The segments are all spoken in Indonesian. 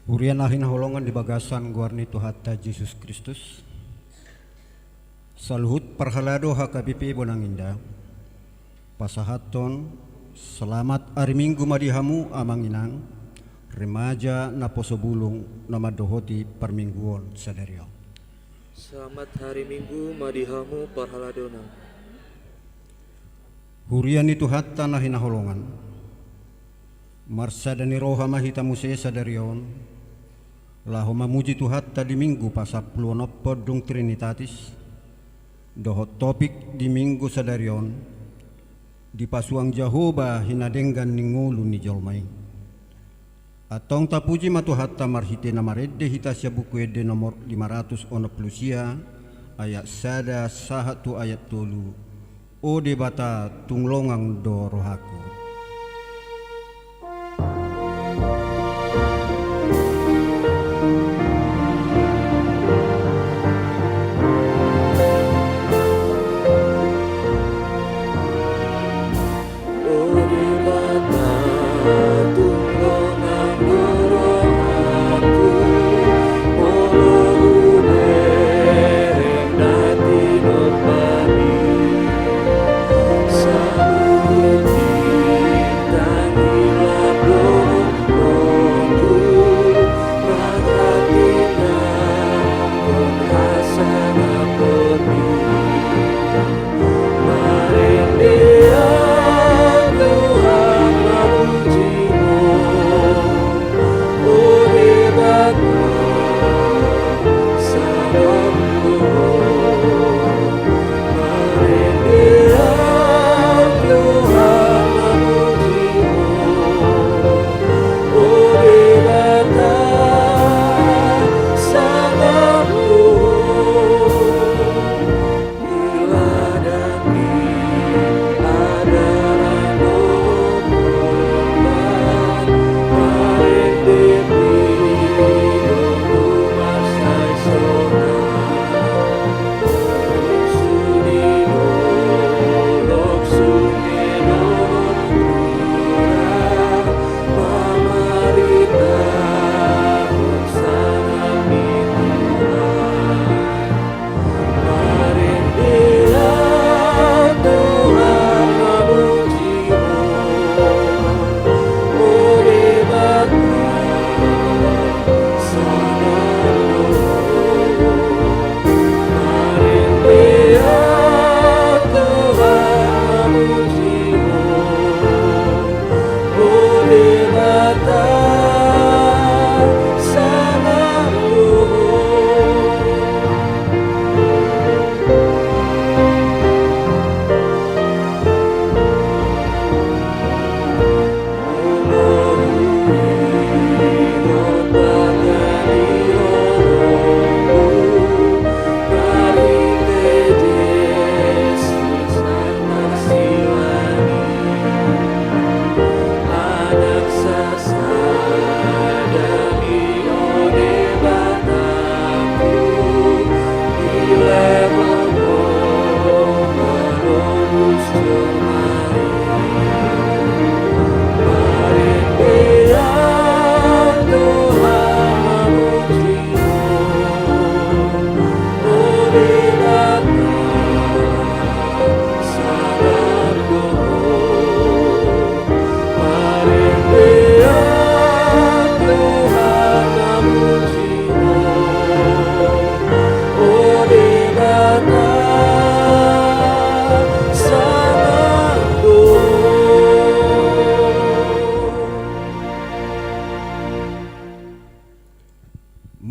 Urian ahin holongan di bagasan guarni Tuhatta Yesus Kristus. Saluhut parhalado hakabipi bonanginda. Pasahaton selamat hari Minggu madihamu amanginang. Remaja na posobulong na madohoti permingguon sadario. Selamat hari Minggu madihamu parhaladona. Hurian itu hatta na hinaholongan. Marsa dani roha mahita muse sadarion. Lahu mamuji Tuhatta di minggu pasapluan podung Trinitatis. Dohot topik di minggu sadarion. Di pasuang Jehovah hinadenggan ningulu ni jolmai. Atong tapuji matuhatta marhite namarede hitasya buku ede nomor 500 ono plusia ayat sada sahatu ayat tulu o debata tunglongang do rohaku.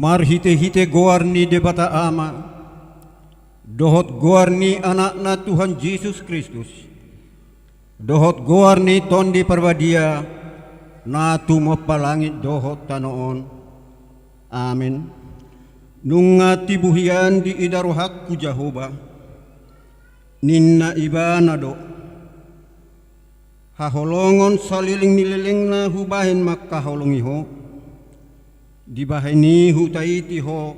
Marhite-hite goarni debata ama, dohot goarni anakna Tuhan Yesus Kristus, dohot goarni tondi parbadia, na tumopalangit dohot tanoon, amin. Nunga tibuhian di idarohakku Jehovah, ninna ibanado, haholongon saliling nililing na hubahin makaholongiho, di bahini hutaiti ho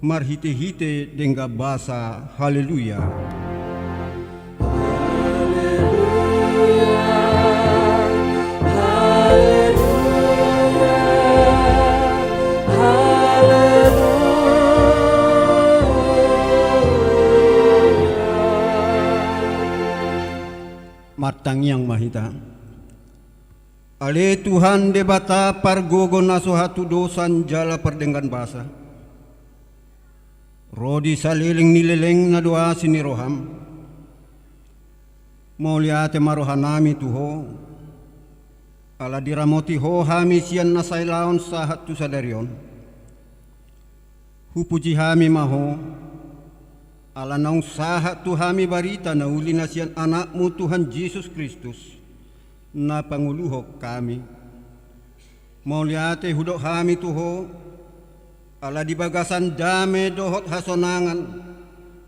marhite-hite dengga basa haleluya. Haleluya, haleluya. Tang yang mahita. Ale Tuhan debata pargogon naso hatu dosan jala perdengan basa. Rodi saliling nileleng na doa sini roham. Mauliate marohanami tuho. Ala diramoti ho hami sian nasailaon sahat tu sadarion. Hupuji hami maho. Ala naung sahat tu hami barita na uli na sian anakmu Tuhan Yesus Kristus na panguluhok kami. Mauliate hudok hami tuho. Ala dibagasan dame dohot hasonangan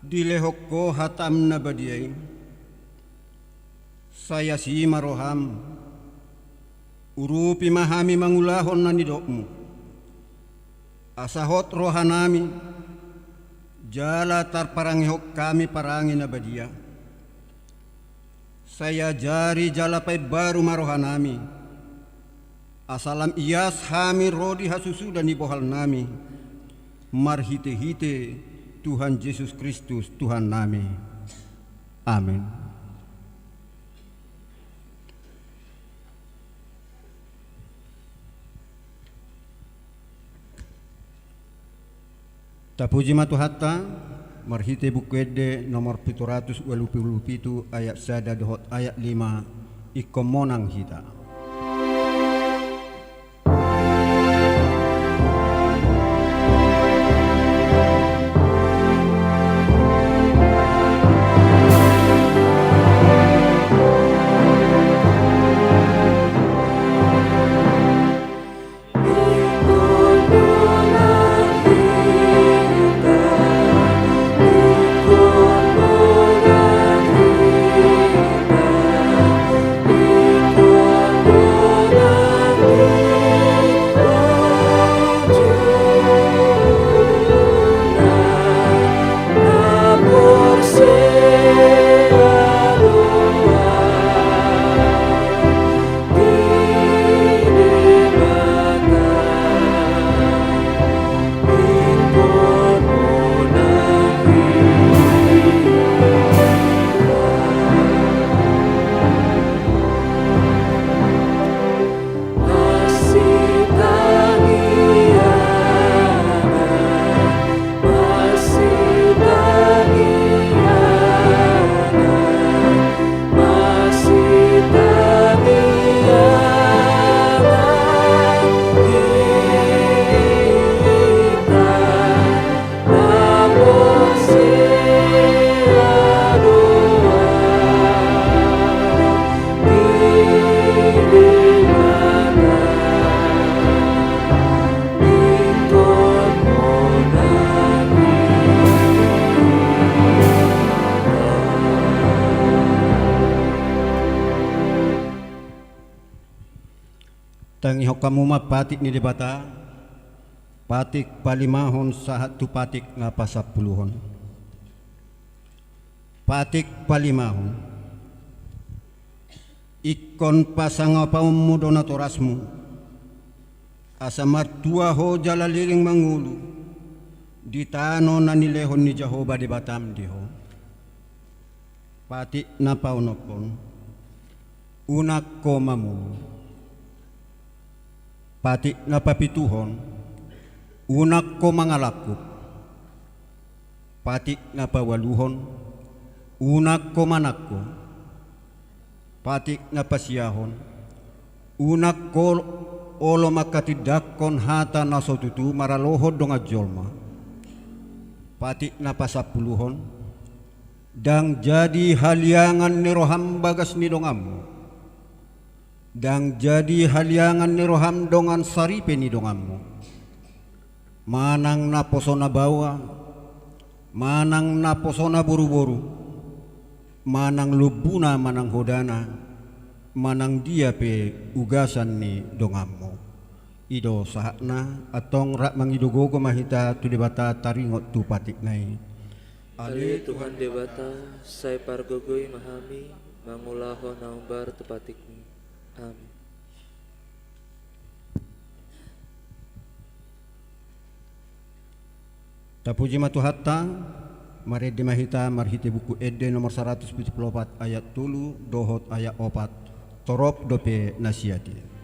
dilehok ko hatam na badiay. Saya si maroham. Urupi mahami mangulahon na nidokmu. Asahot rohanami. Jala tarparangihok kami parangi na badia. Saya jari jala pay baru marohanami. Asalam iyas hami rodi hasusu dan ibohal nami. Marhite-hite Tuhan Yesus Kristus Tuhan nami. Amin. Tapuji matu hatta marhite bukwede nomor 727 ayat sada dohot ayat 5 ikomonang hita. Tangi hokamu ma patik ni debata patik palimahon sahat tu patik ngapa sapuluhon. Patik palimahon ikon pasangapa umudona torasmu asa martua ho jala liring mangulu di tano nanilehon ni Jehovah di batam diho. Patik napaunopon unak ko mamu. Patik napapituhon unak ko mangalakop. Patik napawaluhon unak ko manakko. Patik napasiyahon unak ko olo makatidakon hata nasotutu maralohod dong ajolma. Patik napasapuluhon dang jadi haliangan ni roham bagas ni dongamu. Dang jadi haliangan ni roham dongan saripe ni donganmu. Manang naposona bawa, manang naposona buru-buru, manang lubuna manang hodana, manang dia pe ugasan ni donganmu. Ido sahakna atong rak mangidogogo mahita tu debata taringot tu patik nai. Ale Tuhan debata sai pargogoi mahami mangulaho naumbar tu patikni. Amin. Tapuji matu hatta Mari dimahita marhite buku Ede nomor 174 ayat tulu dohot ayat 4 torop dope nasiati.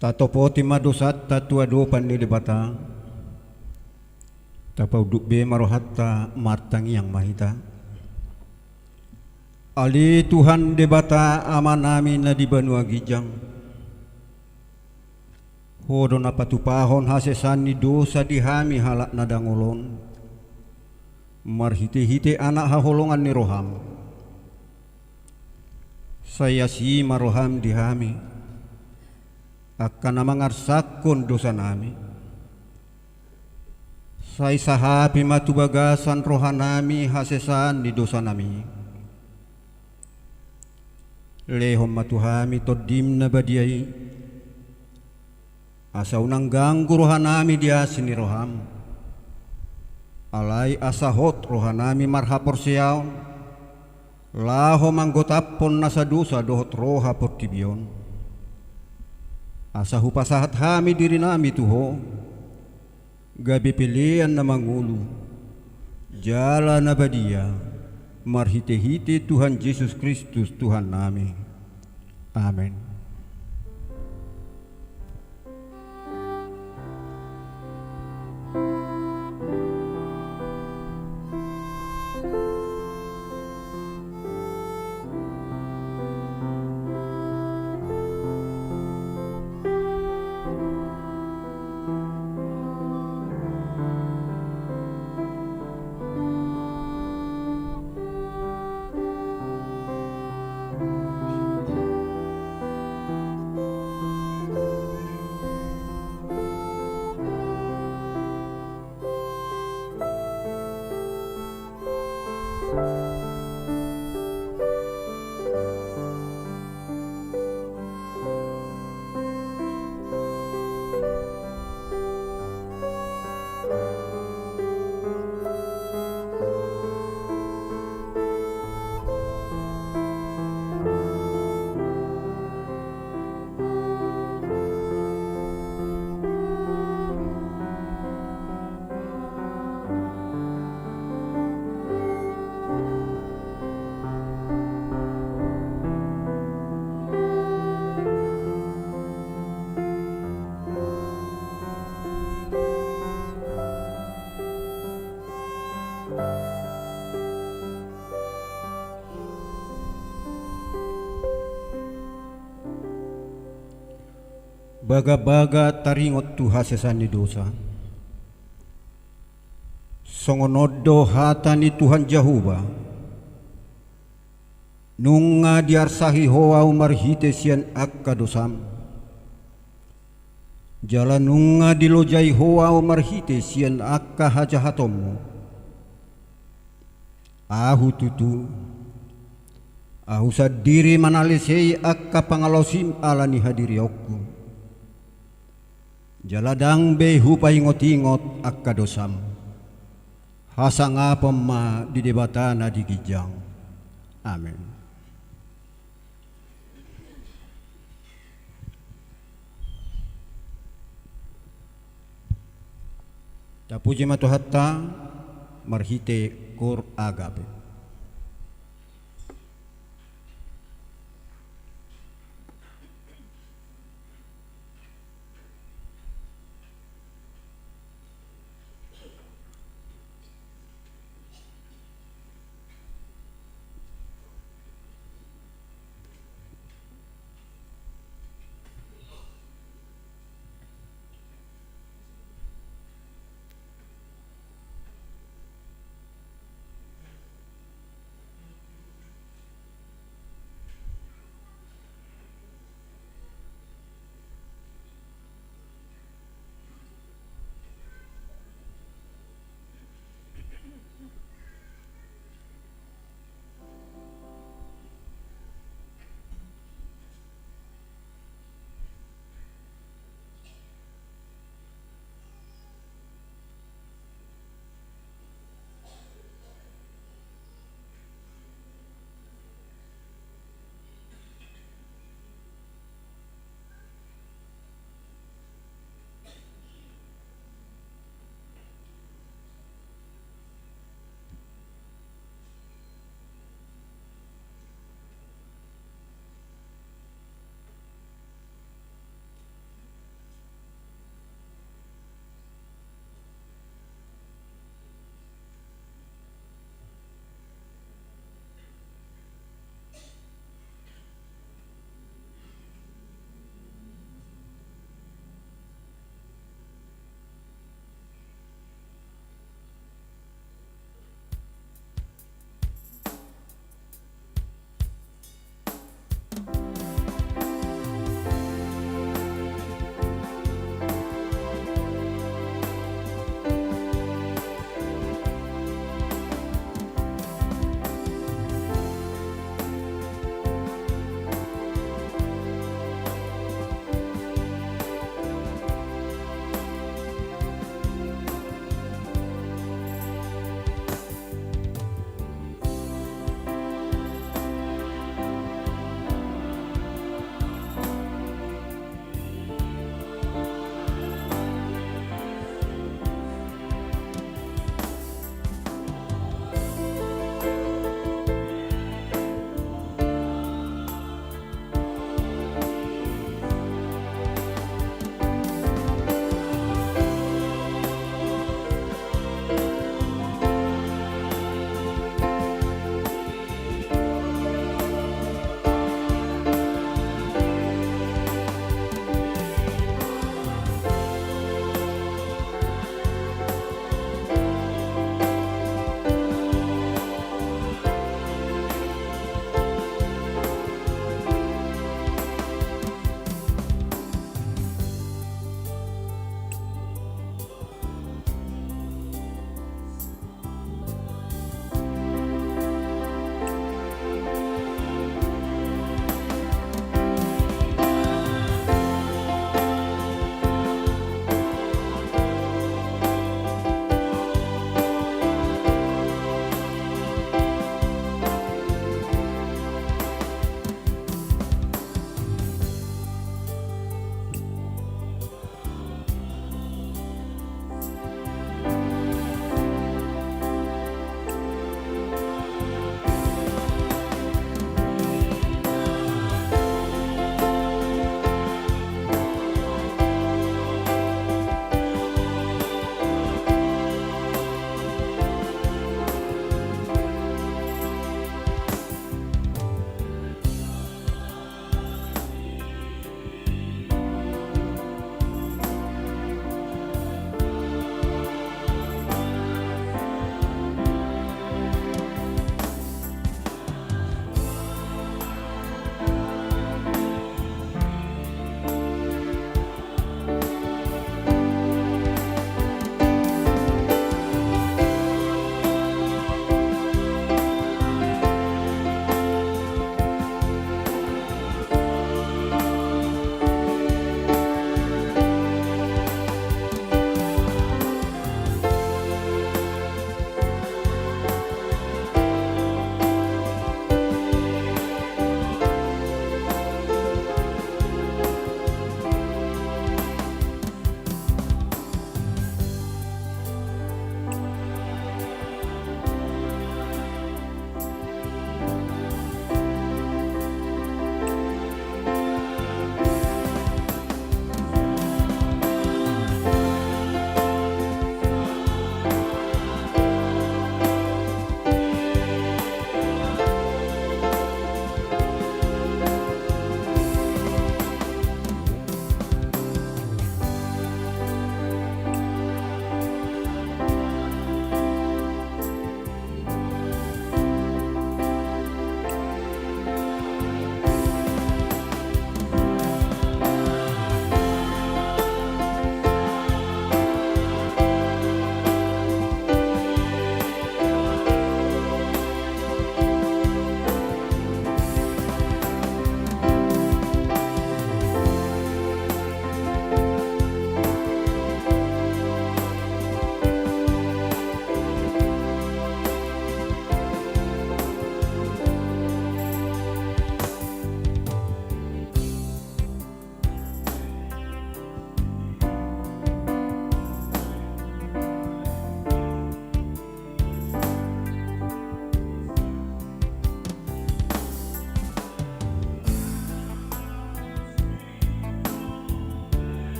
Tatopo tima dosat tatua do pandili bata tapau dukbe marohatta martang yang mahita ali Tuhan debata amanami na di banua gijang hodo na patupahon hasesan ni dosa dihami halak na dangolon marhite-hite anak haholongan ni roham saya si maroham dihami akan mangarsakon dosa nami say sahabi matubagasan rohanami hasesan di dosa nami lehom matuhami todim na badiai asa unang ganggu rohanami dia sini roham alai asahot rohanami marhapor siyaw laho manggotapon nasa dosa dohot roha portibion asa hupasahat hami diri nami tuho gabi pilihan na mangulu jala na badia marhite-hite Tuhan Yesus Kristus Tuhan nami. Amin. baga-baga taringot tu hasesani dosa. Songonodo hatani Tuhan Jehovah. Nunga diarsahi hoa umarhite sian akka dosam. Jalan nunga dilojai hoa umarhite sian akka hajahatomu. Ahu tutu. Ahu sadiri manalesei akka pangalosim alani hadiri okku. Jaladang behu paingot-ingot akka dosam. Hasanga pemma di debatana di gijang. Amin. Tapuji matu hatta marhite kor agape.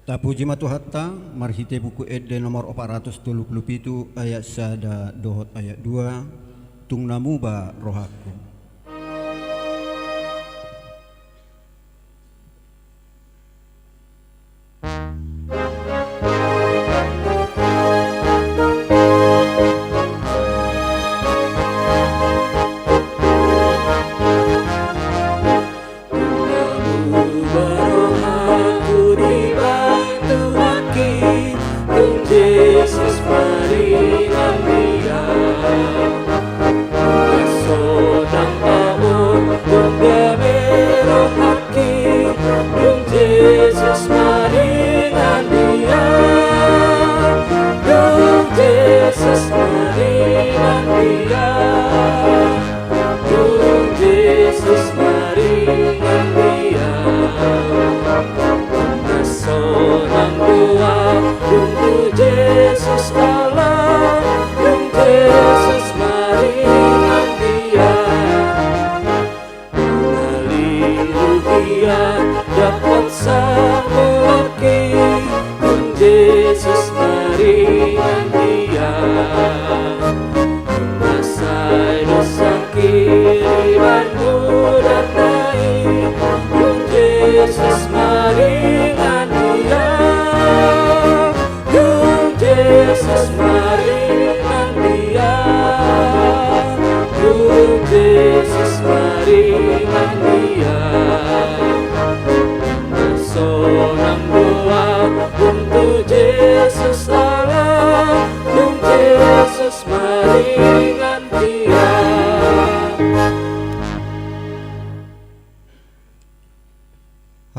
Tapuji matuhatta marhite buku ede nomor 437 ayat sada dohot ayat 2 tung namuba rohaku.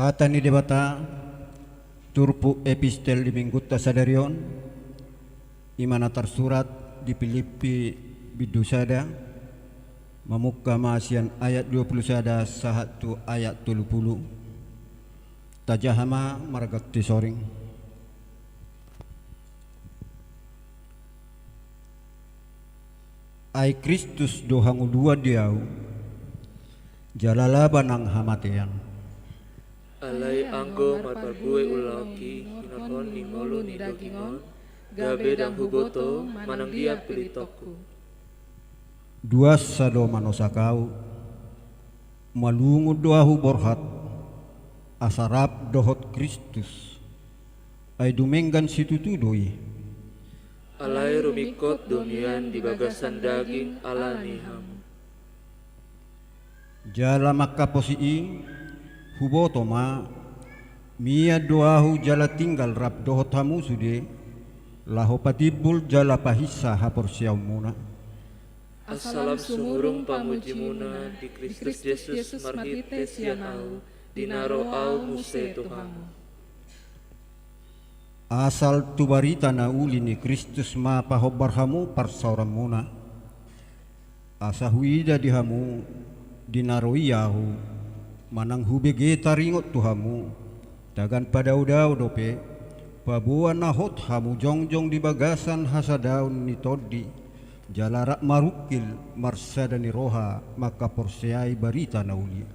Hatani debata turpu epistel di Minggutta Sadarion imana tersurat di Filipi bidusada memukka masian ayat 20 sada sahatu ayat 30 tajahama maragat tisoring ai Kristus dohangu dua diau jalala banang hamatean alai anggo marparbue ulaki hinahon ni molu ni dagingon gabe dang huboto manang dia pilitokku dua sado manosakau malungu doahu borhat asarap dohot Kristus ai dumenggan situtudoi alai rumikot dunian di bagasan daging alani ham jala makka posii huboto ma mia doahu jala tinggal rap dohot hamu sude laho patibul jala pahisa hapor siaumuna assalam sumurung pamujimuna di Kristus Yesus marhite sian au dinaro au muse Tuhanmu asal tu barita na ulini Kristus ma pahobar hamu parsauramuna asa huida dihamu dinaroiyahu manang hubege taringot tuhamu dagan pada udau dope pabuan nahot hamu jongjong di bagasan hasadaun ni toddi jalarak marukil marsadani roha maka porseai barita nauli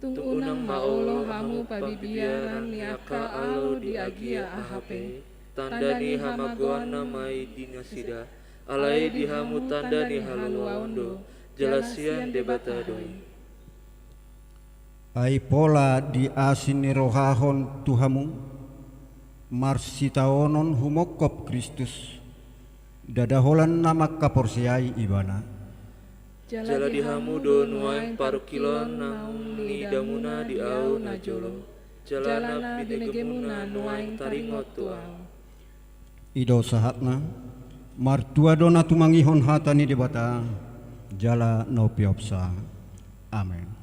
tungunang maolo hamu pabibiaran niaka alo di agia ahape tandani hamagoana mai dinasida alai dihamu tandani haluaundo jelasian debata doi ai pola di asini rohahon tuhamu marsitaonon humokop Kristus dadaholan nama kaporsiai ibana jala dihamu do nuai parukilon naung ni damuna di au najolo jalana binegemuna nuai taringot tuau ido sahatna martua dona tumangihon hatani debata jala no piopsa amen.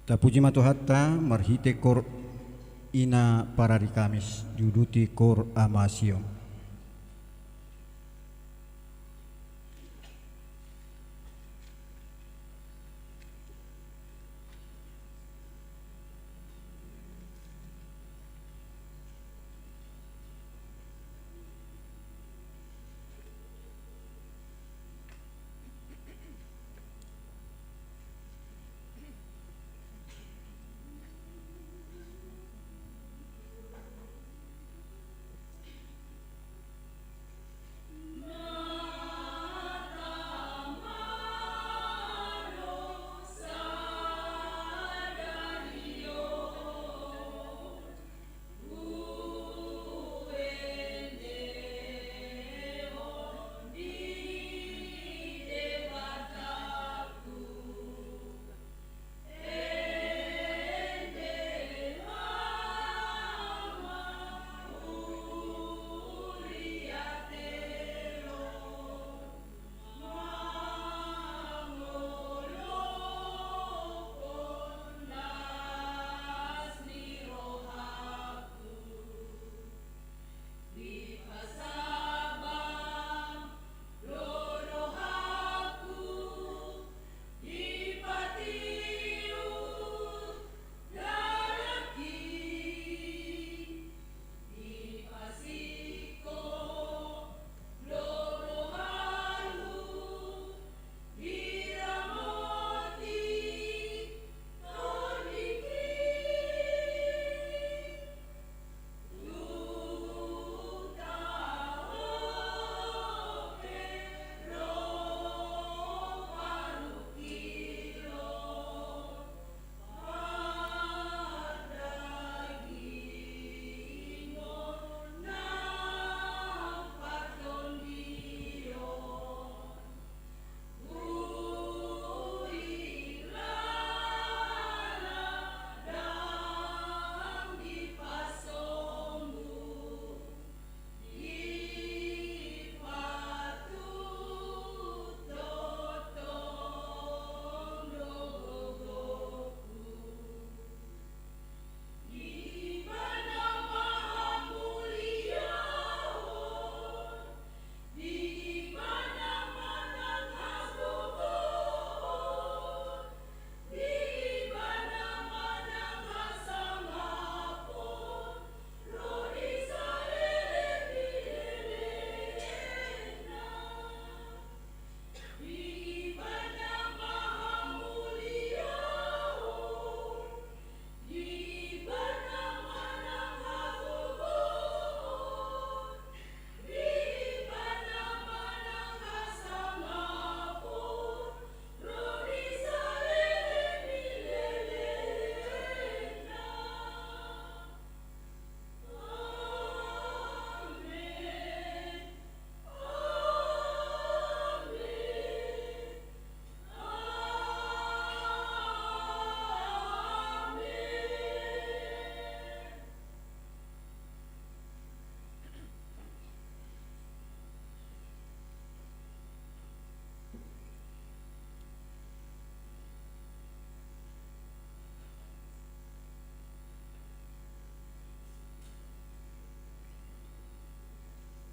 Tapuji matuhatta marhite kor ina parari Kamis juduti kor amasio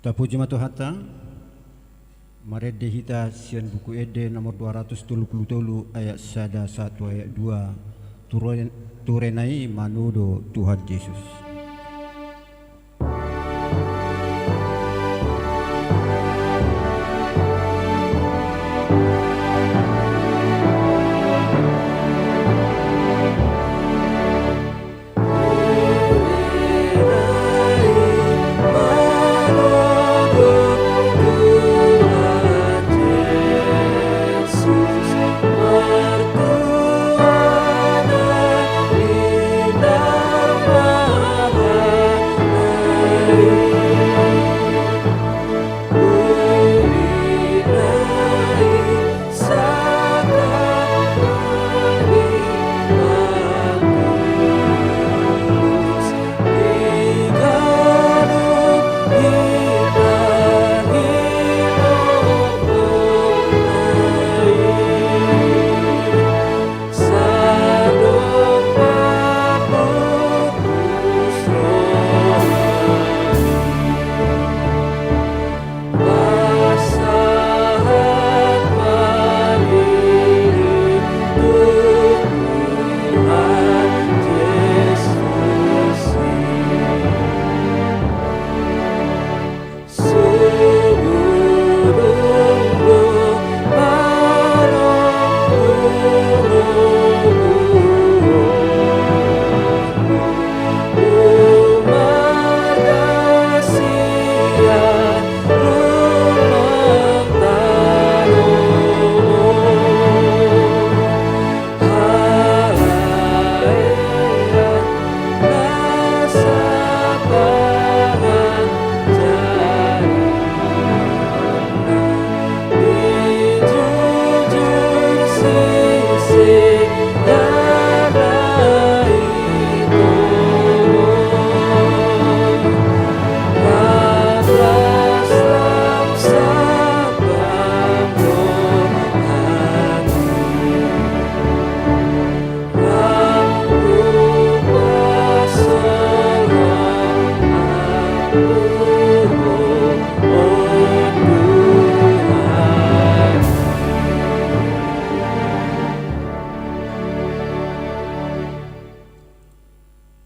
Tapuji matuhata Marede hita sian buku ede nomor 273 ayat 1 ayat 2 turenai manudo Tuhan Yesus.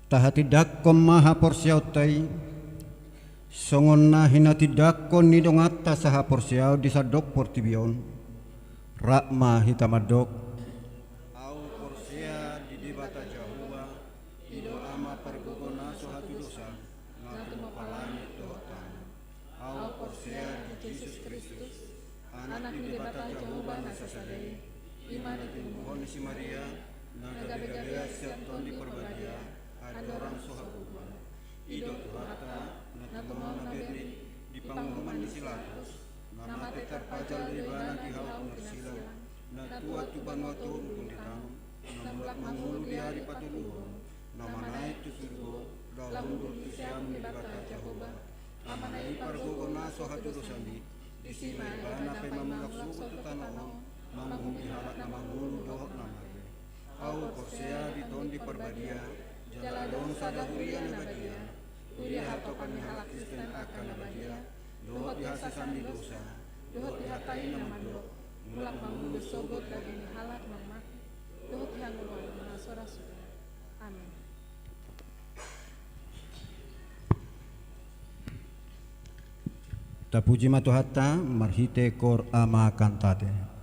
Tahatidak kom maha porsiautai songon na hinatidak kon nidong atta saha porsiau disadok portibion rakma hitamadok au porsia di dibata Jahuba ido ama pergogona sohatu dosa ngatu mapalani dotan au porsia di Yesus Kristus anak di dibata Jahuba nasasadai iman itu mohon si Maria naga bega siap ton di perbadia orang sohabuba idot hata natumau naberi di pangumuman di silatus nama tetar pajal di bana di halau bersilang natua tuban watu rukun di tangan namulak mangulu di hari patuluhun nama naik tu surgo daun dulu siam di bata Jahoba nama naik pargogona sohatu dosandi di sini bana pe mamulak suku tanah manggung di halak nama gulu dohok nama au korsea di ton di perbadia jaladon sadahuria nabadia uria hatokan halak Kristen akan nabadia dohot dihasasan di dosa dohot dihatai namado mulak mangulu sogot dari halak mamak dohot dihangulwan manasora sudah. Amin. Tapuji matuhata marhite kor ama kantate.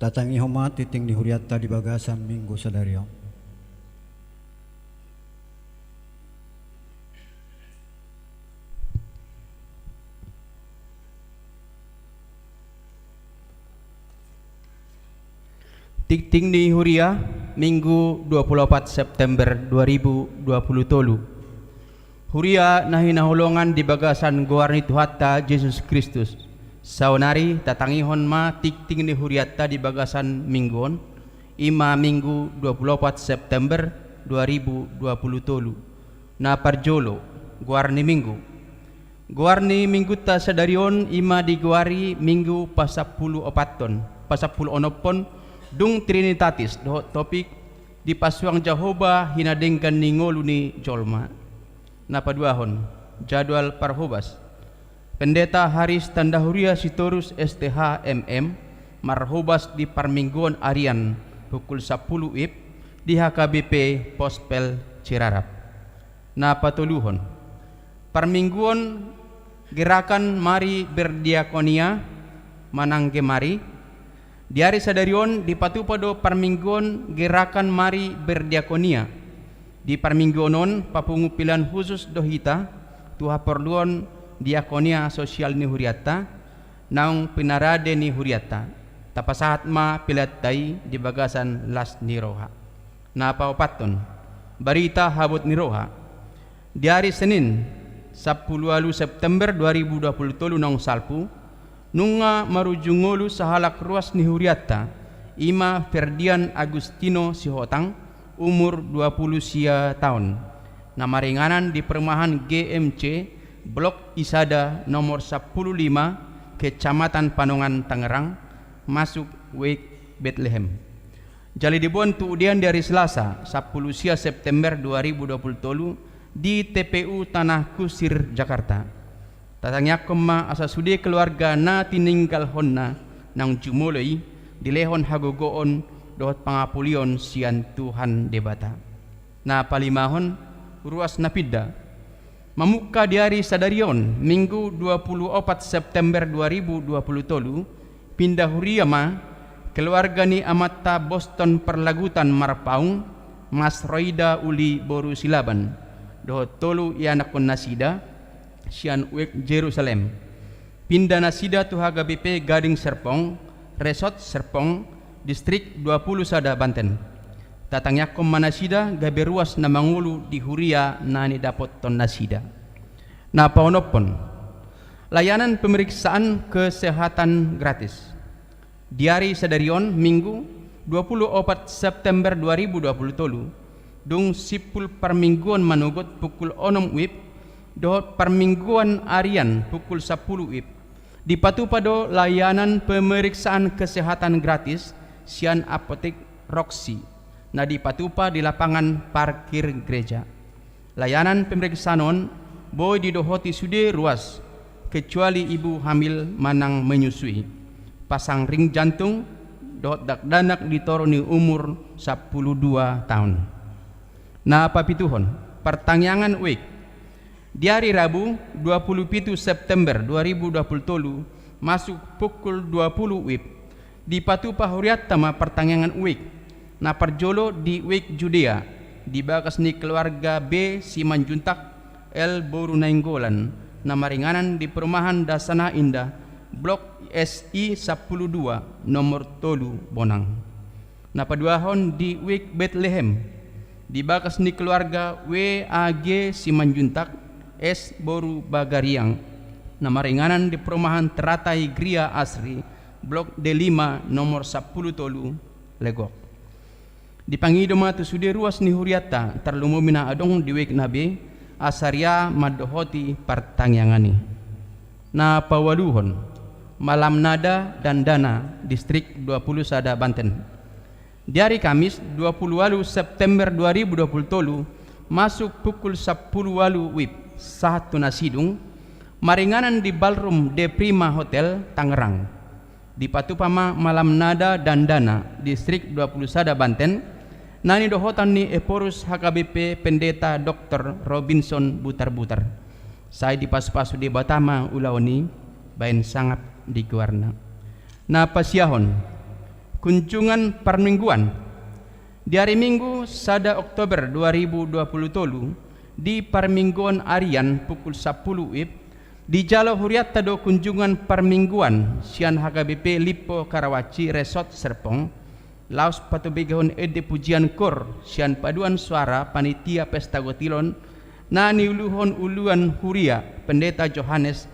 Tatangi homat titing ni huriatta di bagasan minggu sadario. Tikting ni Huria Minggu 24 September 2020 tolu. Huria nahi nahulongan di bagasan guarni Tuhatta Yesus Kristus. Saunari tatangihon ma tikting ni Huriatta di bagasan mingguon ima Minggu 24 September 2020 tolu. Na parjolo guarni Minggu. Guarni Minggu ta sadarion ima diguari Minggu pasapulu opaton pasapulu onopon dung Trinitatis dohot topik di pasuang Jehovah hinadengkan ningolu ni jolma. Napaduahon jadwal parhobas Pendeta Haris Tandahuria Sitorus STH MM marhobas di Parmingguan Arian pukul 10 WIB di HKBP Pospel Cirarap. Napatuluhon Parmingguan gerakan Mari Berdiakonia Manangge Mari di hari sadarion di patupado Parmingguan gerakan Mari Berdiakonia di Parmingguanon papungupilan khusus dohita tuha perluan diakonia sosial ni Huriatta naung pinarade ni Huriatta tapasahat ma pilatai di bagasan las ni Roha. Napaopaton barita habot ni Roha di hari Senin 10 September 2020 nong salpu nunga marujungolu sahalak ruas ni Huriatta ima Ferdian Agustino Sihotang umur 20 sia tahun namaringanan di perumahan GMC Blok Isada nomor 15 Kecamatan Panongan Tangerang masuk Wake Bethlehem. Jali dibuan tuudian dari Selasa 10 sia September 2020 di TPU Tanah Kusir Jakarta. Tatangnya kema asa sudi keluarga na tininggal honna nang jumulay dilehon hagogoon dohot pangapulion sian Tuhan debata. Na palimahon ruas napida mamuka di hari sadarion Minggu 24 September 2020 pindah huriama keluarga ni amata Boston Perlagutan Marpaung Mas Roida Uli Boru Silaban dohot tolu ianakon nasida sian Wek Jerusalem pindah nasida tu HKBP Gading Serpong Resort Serpong Distrik 20 Sada Banten. Tatangnya kom manasida gabe ruas na mangulu di Huria na ni dapot ton nasida. Na paonopon layanan pemeriksaan kesehatan gratis di hari sadarion Minggu 24 September 2020 dung sipul Parmingguan manugot pukul 6 WIB dohot Parmingguan Arian pukul 10 WIB di patupado layanan pemeriksaan kesehatan gratis sian apotek Roxy na di patupa di lapangan parkir gereja. Layanan pemeriksaan boy didohoti sude ruas kecuali ibu hamil manang menyusui pasang ring jantung dohot dakdanak ditoroni umur 12 tahun. Na papituhon pertanyaan week di hari Rabu 27 September 2020 masuk pukul 20 WIB di Patupa Huriatta ma pertanyaan week na perjolo di week Judea di bagas ni keluarga B Simanjuntak L Boru Nainggolan na maringanan di perumahan Dasana Indah Blok SI 12 nomor tolu Bonang. Na paduahon di week Bethlehem di bagas ni keluarga WAG Simanjuntak S Boru Bagariang na maringanan di perumahan Teratai Gria Asri Blok D5 nomor 10 tolu Legok. Di pangidoma tu sude ruas ni Huriatta terlumumina adong di wek nabe asaria madohoti pertanyangani. Na pawaluhon Malam Nada dan Dana Distrik 20 Sada Banten. Di hari Kamis 20 September 2020 masuk pukul 10 WIB satu nasidung maringanan di Ballroom De Prima Hotel Tangerang di Patupama Malam Nada dan Dana Distrik 20 Sada Banten nani dohotan ni Eporus HKBP Pendeta Dr. Robinson Butar-Butar saya di pas-pasu di Batama Ulaoni bain sangat di Guarna. Na pasiahon kunjungan permingguan. Di hari Minggu 1 Oktober 2020 di permingguan harian pukul 10 WIB di Jalo Huriatta do kunjungan permingguan sian HKBP Lipo Karawaci Resort Serpong laos patubigahon ede pujian kor sian paduan suara panitia pesta gotilon na niuluhon uluan Huria Pendeta Johannes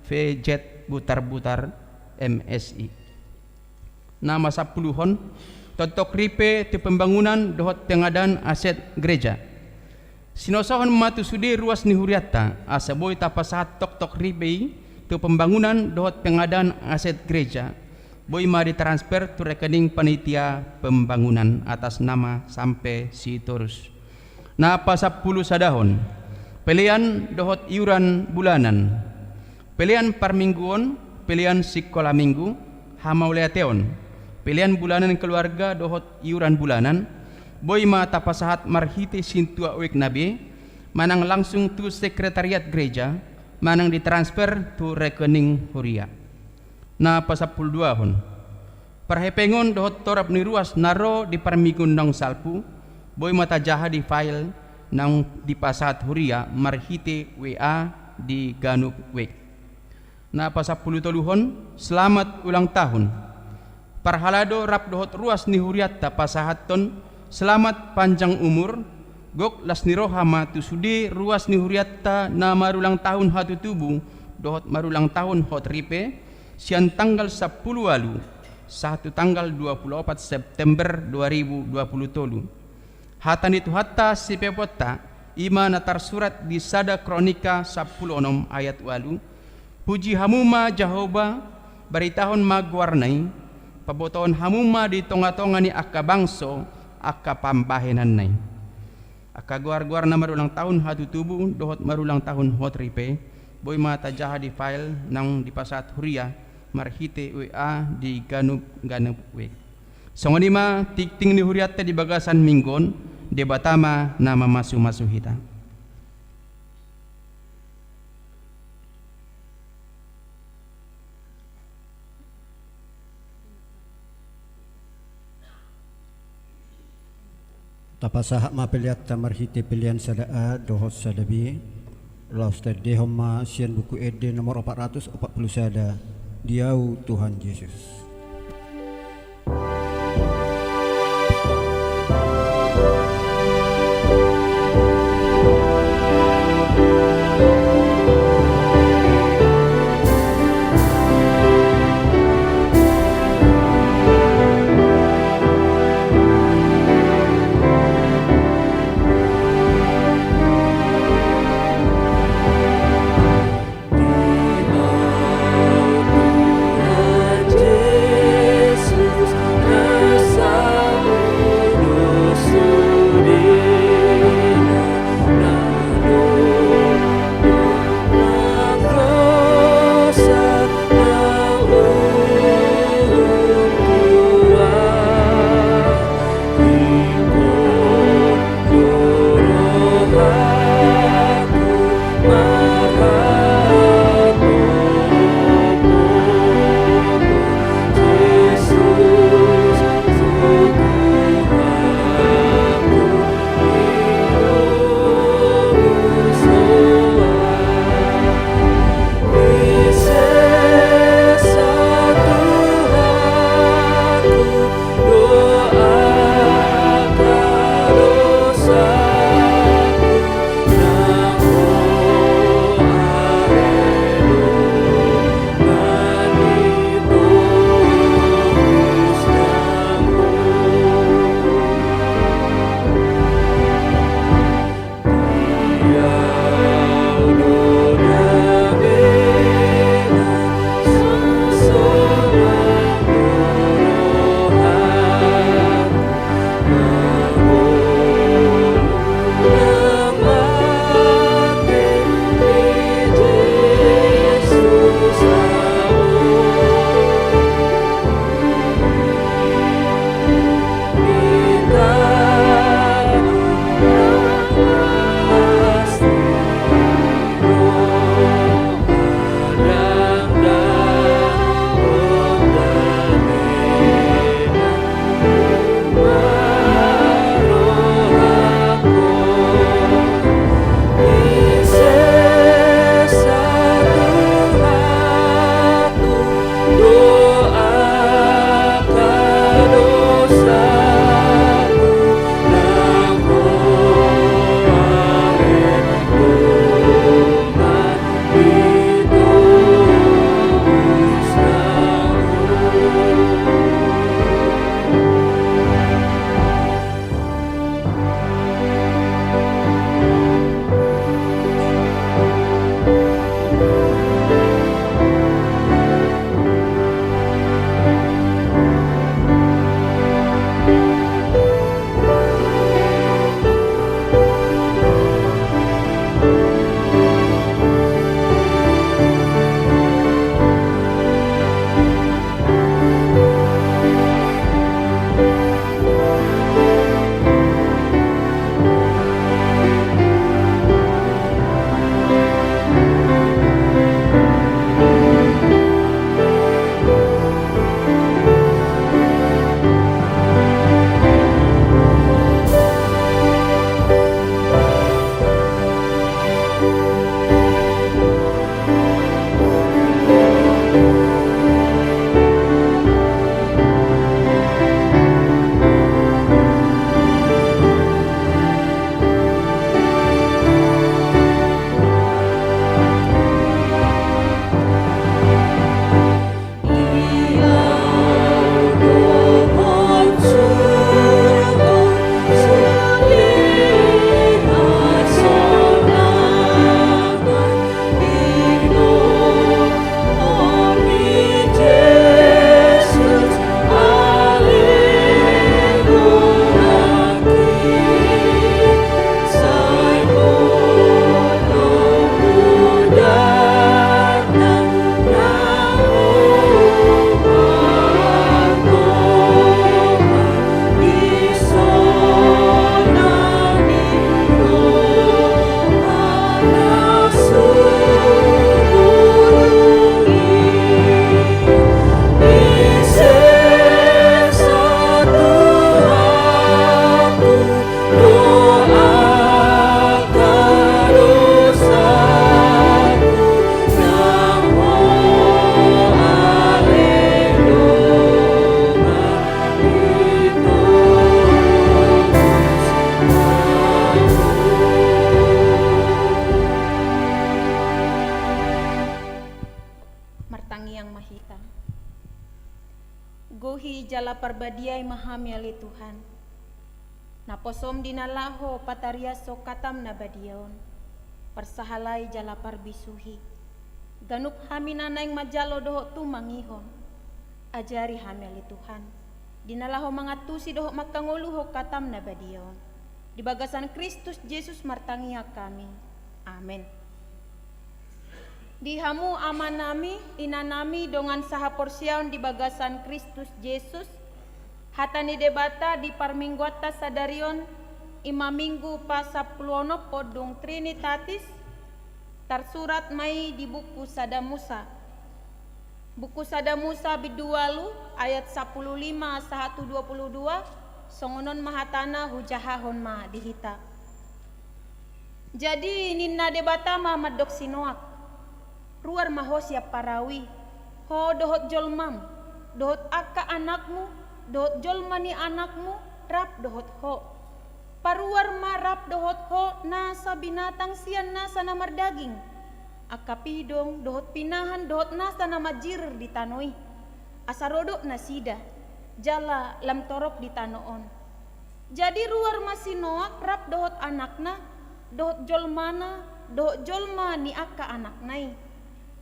VJ Butar-Butar MSI. Nama 10-hon totok ripe ti pembangunan dohot pengadaan aset gereja. Sinosohon matu sudi ruas ni Huriatta asaboy tapasahat tok ripe ti pembangunan dohot pengadaan aset gereja. Boy ma ditransfer tu rekening panitia pembangunan atas nama sampai si Torus. Napa 10 sadahon. Pilihan dohot iuran bulanan. Pilihan permingguan, pilihan sekolah minggu, hamauleateon. Pilihan bulanan keluarga dohot iuran bulanan. Boy ma tapasahat marhiti sintua wek nabi, manang langsung tu sekretariat gereja, manang ditransfer tu rekening Huria. Na pasapul 2 hon. Perhepengon dohot torap ni ruas naro di perminggun nang salpu, boy mata jaha di file nang di pasahat Huria marhiti WA di Ganuk wek. Na pasapul 3 hon, selamat ulang tahun. Parhalado rap dohot ruas ni Huriatta pasahaton selamat panjang umur gok las ni rohama tu sudi ruas ni Huriatta na marulang tahun hatu tubuh dohot marulang tahun hot ripe sian tanggal 10 walu satu tanggal 24 September 2020 hatan itu hatta si pepota ima natar surat di sada kronika 10 ayat walu puji hamuma Jehovah baritahon magwarnai pabotoon hamuma di tonga-tonga ni akka bangso akka pambahenan nay akka guar-guar na marulang tahun hatu tubuh dohot marulang tahun hot ripe boy mata jaha di file nang di pasat Huria marhite WA di Ganuk we songonima tikting ni Huriatta di bagasan minggon debatama nama masu-masu hita. Tapasahak mapeliatta marhite pilihan sadaa dohot sadabi laus tadehom ma sian buku ede nomor 440 sada diau Tuhan Yesus. Tuhan parbadiai mahamiali Tuhan. Naposom dinalaho pataria sokatam na badion. Persahalai jala parbisuhi. Ganup haminanaing majalo doho tu mangihon. Ajari hamiali Tuhan. Dinalaho mangatusi doho makanguluho katam na badion. Di bagasan Kristus Yesus martangia kami. Amin. Dihamu amanami inanami dongan saha porsiaon di bagasan Kristus Yesus hatani debata di parmingguata sadarion ima minggu pasapluono podung Trinitatis tersurat mai di buku Sada Musa. Buku Sada Musa bidualu ayat 15 sahatu 22 songonon mahatana hujahahon ma dihita. Jadi ninna debata ma madok sinoak ruar maho siap parawi ho dohot jolmam dohot akka anakmu dohot jolmani anakmu rap dohot ho paruar ma rap dohot ho nasa binatang sian nasa namar daging akka pidong dohot pinahan dohot nasa nama jirir di tanoi asarodok nasida jala lam torok di tanoon. Jadi ruar masinoak rap dohot anakna dohot jolmana dohot jolma ni akka anaknai.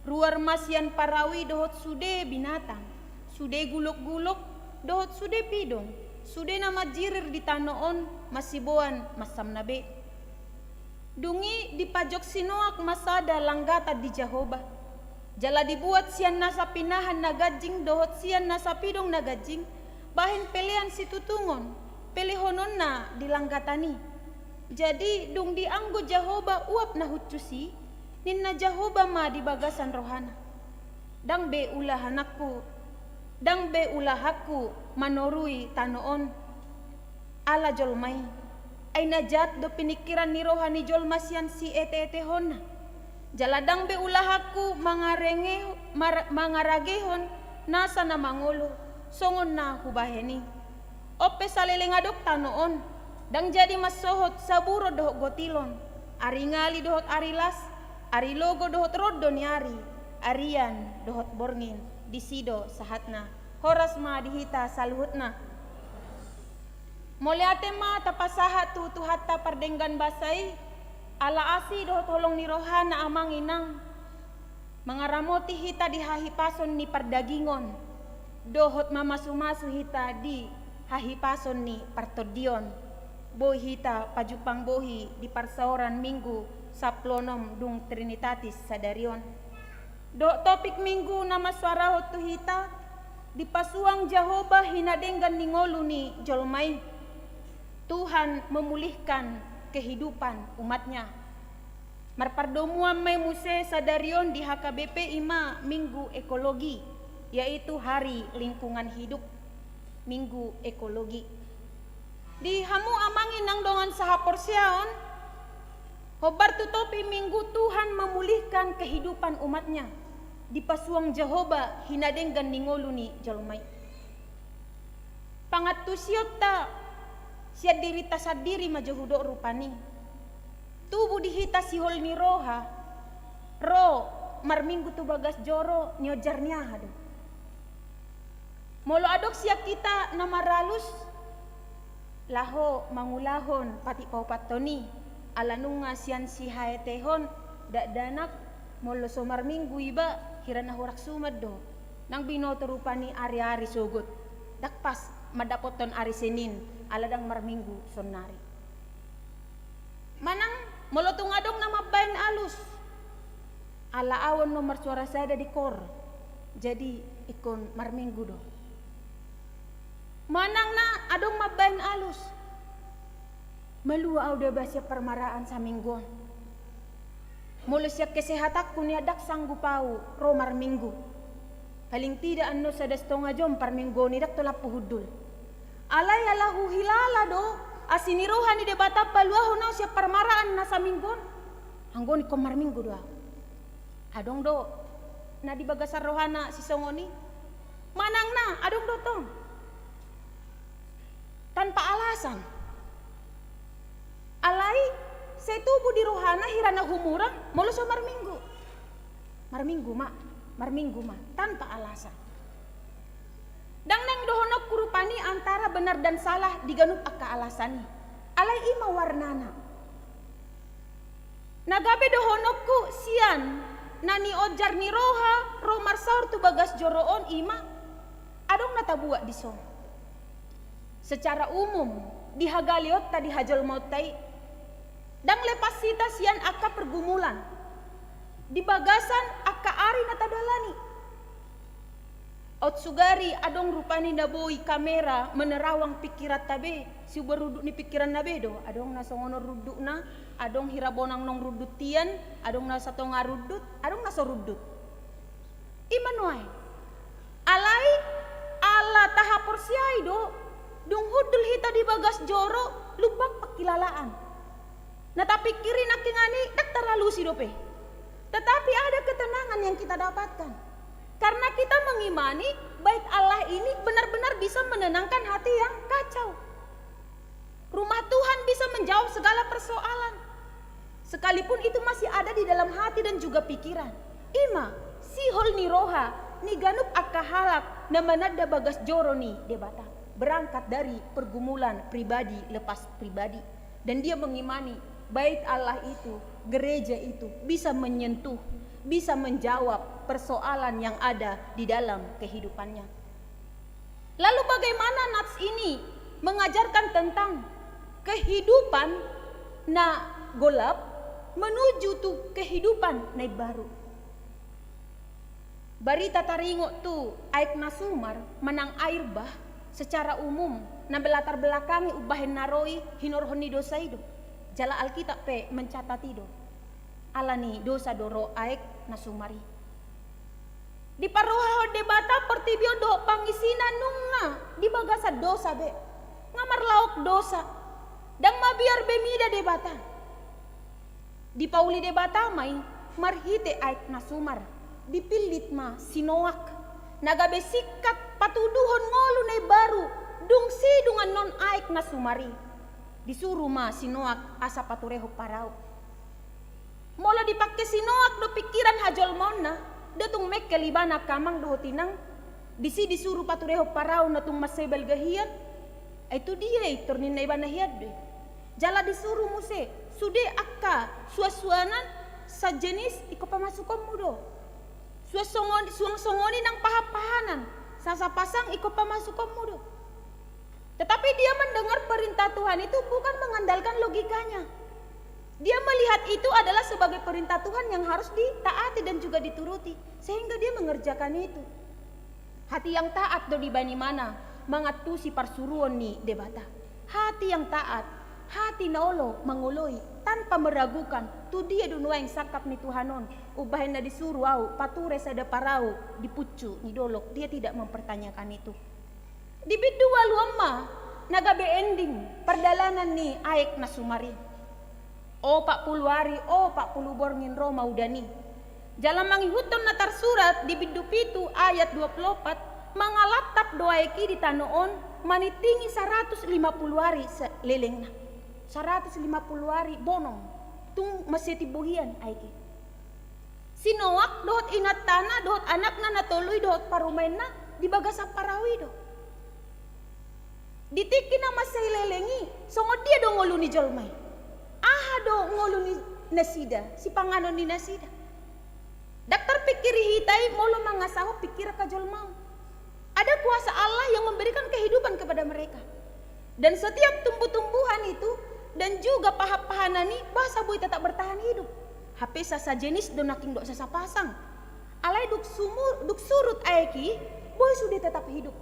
Ruar masian parawi dohot sude binatang, sude guluk-guluk, dohot sude pidong, sude nama jirir di tanoon masiboan masam nabe. Dungi di pajok sinoak masada langgata di Jehovah. Jala dibuat sian nasa pinahan nagajing dohot sian nasa pidong nagajing, bahin pelean situtungon, pelehonon na dilanggatani. Jadi dung dianggo Jehovah uap na hucusi, ninna Jehovah ma di bagasan rohana. Dang be ulahanakku, dang be ulahaku manorui tanoon. Ala jolmai, ay najat do pinikiran ni rohani jolmasian si ete-ete hona. Jaladang be ulahaku mangaragehon nasa na mangulo, songon na hubaheni. Ope salelengadok tanoon, dang jadi masohot saburo dohok gotilon. Ari ngali dohot arilas, ari logo dohot roddo ni arian dohot borngin disido sahatna horas ma dihita saluhutna moleate ma tapasaha tu hatta pardenggan basai ala asi dohot holong ni rohana amang inang mangaramoti hita di hahipason ni pardagingon dohot mamasumasu hita di hahipason ni partodion boy hita pajupang bohi di parsaoran minggu saplonom dung Trinitatis sadarion. Do topik minggu nama suara hotu hita di pasuang Jehovah hinadenggan ningolu ni jolmai. Tuhan memulihkan kehidupan umatnya. Marpardomuan mai muse sadarion di HKBP ima minggu ekologi yaitu hari lingkungan hidup minggu ekologi. Di hamu amangin nang dongan saha porsiaon Hobar tu topi minggu Tuhan memulihkan kehidupan umatnya di pasuang Jehovah hinadenggan ningolu ni jolmai. Pangatusiot ta siya diri ta sadiri majohudo rupani. Tubuh dihita sihol ni roha. Ro marminggu tu bagas joro niojar niahado. Molo adok siya kita nama ralus laho mangulahon pati paupatoni. Alanunga sian si haetehon dak danak molo somar minggu iba hirana horak sumad do nang binoto rupani ari-ari sugut dak pas madapoton ari Senin aladang marminggu sonari manang molo tungadong nama bain alus ala awon nomor suara sada di kor jadi ikon marminggu do manang na adong mabain alus malua udah basya permaraan sa mingguan. Mula siya kesehatak kuniadak sanggup pau romar minggu. Paling tidak ano sa dastonga jom par minggu ni dak tolap puhudul. Alay alahu hilala do asinirohan ni debata paluaho na siya permaraan na sa mingguan. Anggo ni komar minggu do. Adong do na di bagasar rohana si songoni. Manang na adong do tong. Tanpa alasan. Alai saya tubuh di rohana hirana humurang molo so marminggu ma tanpa alasan Dang neng dohonok kurupani antara benar dan salah diganup aka alasani. Alai ima warnana. Nagabe dohonokku sian nani ojar ni roha romar saur tu bagas joroon ima adong natabuak diso. Secara umum dihagaliot tadi hajal mautai dang lepas sita sian aka pergumulan di bagasan aka ari natadalani. Ot sugari adong rupani naboi kamera menerawang pikiran tabe si beruduk ni pikiran nabe do adong nasongono ruduk na adong hirabonang nong rudut tian adong nasa tonga rudut adong naso rudut imanuai alai ala tahapor siai do dung hudul hita di bagas joro lubak pakilalaan nah tapi kiri nakingani dak terlalu si dope tetapi ada ketenangan yang kita dapatkan karena kita mengimani bait Allah ini benar-benar bisa menenangkan hati yang kacau. Rumah Tuhan bisa menjawab segala persoalan. Sekalipun itu masih ada di dalam hati dan juga pikiran. Ima, sihol ni roha, ni ganup akahalak, namanada bagas joro ni debata. Berangkat dari pergumulan pribadi lepas pribadi. Dan dia mengimani bait Allah itu, gereja itu bisa menyentuh, bisa menjawab persoalan yang ada di dalam kehidupannya. Lalu bagaimana nats ini mengajarkan tentang kehidupan na golap menuju tu kehidupan na baru. Barita taringo tu aik nasumar menang air bah secara umum na belatar belakangi ubahin naroi hinorhoni dosa itu. Jala Alkitab pe mencatat itu. Alani dosa doro aik nasumari. Di paruha debata pertibio do pangisina nunga di bagasa dosa be ngamar lauk dosa dang mabiar bemida debata di pauli debata mai marhite aik nasumar dipilit ma sinoak nagabe sikat patuduhon ngolu nei baru dung sidungan non aik nasumari disuruh ma sinoak asa patureho parau mola dipakai sinoak do pikiran hajol mona datung mek kelibana kamang doho tinang disi disuruh patureho parau natung masebel gahian itu dia turnin na ibana hiad de jala disuruh muse sude akka suasuanan sajenis iko pamasukom mudo suang-songoni nang pahapahanan sasa pasang iko pamasukom mudo tetapi dia mendengar perintah Tuhan itu bukan mengandalkan logikanya. Dia melihat itu adalah sebagai perintah Tuhan yang harus ditaati dan juga dituruti. Sehingga dia mengerjakan itu. Hati yang taat do dibani mana mangatusi parsuruan ni debata. Hati yang taat, hati naolo manguloi tanpa meragukan. Tu dia dunua yang sakap ni Tuhanon. Ubahin na disuruh au pature sada parau dipucu ni dolok. Dia tidak mempertanyakan itu. Di bidua luama nagabe ending perdalanan ni aik nasumari. O 40 hari, o 40 borngin Roma udani. Jalan mangihuton natar surat di bidu pitu ayat 24 mangalatap doa eki di tanoon manitingi 150 hari lelengna. 150 hari bonong tung masih tibuhian aiki. Sinoak dohot inat tanah dohot anakna natului dohot parumainna di bagasa parawido. Ditiki nama say lelengi songo dia do ngoluni jolmay. Do ngoluni nasida si panganon ni nasida daktar pikiri hitai molo mangasaho pikir kajol mau ada kuasa Allah yang memberikan kehidupan kepada mereka dan setiap tumbuh-tumbuhan itu dan juga paha-pahanani bahasa boy tetap bertahan hidup HP sasa jenis donaking dok sasa pasang alai duk surut aeki boy sudah tetap hidup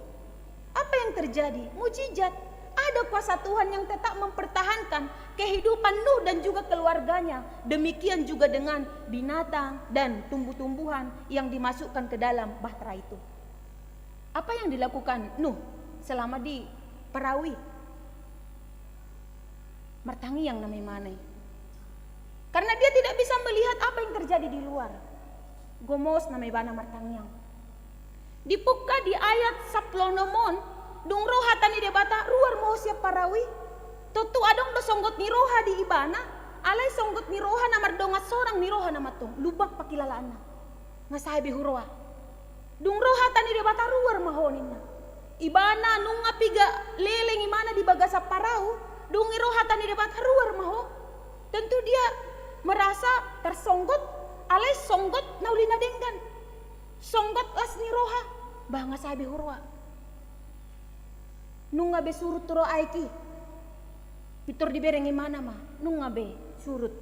apa yang terjadi mujizat. Ada kuasa Tuhan yang tetap mempertahankan kehidupan Nuh dan juga keluarganya. Demikian juga dengan binatang dan tumbuh-tumbuhan yang dimasukkan ke dalam bahtera itu. Apa yang dilakukan Nuh selama di perawi? Mertangi yang namanya manai. Karena dia tidak bisa melihat apa yang terjadi di luar. Gomos namanya bana mertangiang. Dibuka di ayat 10 dung roha tani debata ruar mau siap parawi tutu adong do songgot ni roha di ibana alai songgot ni roha namar dongat sorang ni roha namatong lubak pakilalaana ngasahe bihuroa dung roha tani debata ruar mahoninna ibana nunga piga leleng imana di bagasa parau dungi rohatan di debat haruar maho. Tentu dia merasa tersonggot, alai songgot naulina denggan. Songgot lasni roha, banga sabi hurwa. Nunga be surut turo aiki. Pitur dibereng imana mah, nunga be surut.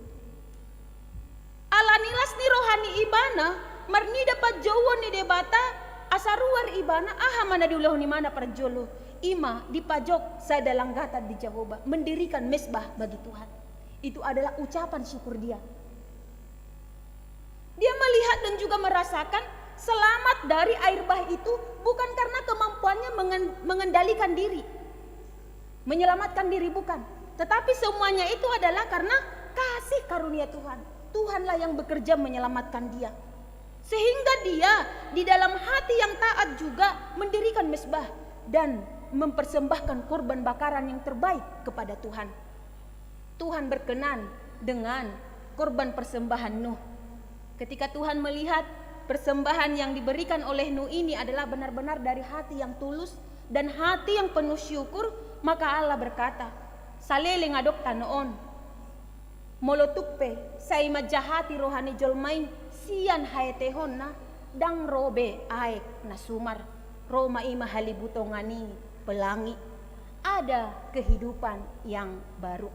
Alanilas ni rohani ibana, marni dapat jauh ni debata, asaruar ibana, aha mana diulah ni mana perjolo. Ima di pajok sadalang gata di Jehovah, mendirikan mesbah bagi Tuhan. Itu adalah ucapan syukur dia. Dia melihat dan juga merasakan selamat dari air bah itu bukan karena kemampuannya mengendalikan diri, menyelamatkan diri bukan. Tetapi semuanya itu adalah karena kasih karunia Tuhan. Tuhanlah yang bekerja menyelamatkan dia. Sehingga dia di dalam hati yang taat juga mendirikan mesbah dan mempersembahkan korban bakaran yang terbaik kepada Tuhan. Tuhan berkenan dengan korban persembahan Nuh. Ketika Tuhan melihat persembahan yang diberikan oleh Nuh ini adalah benar-benar dari hati yang tulus dan hati yang penuh syukur, maka Allah berkata, "Salele ngadok tanoon, molotukpe sai majahati rohani jolmai sian haetehon na dang robe aek na sumar roma ima halibutongani pelangi." Ada kehidupan yang baru.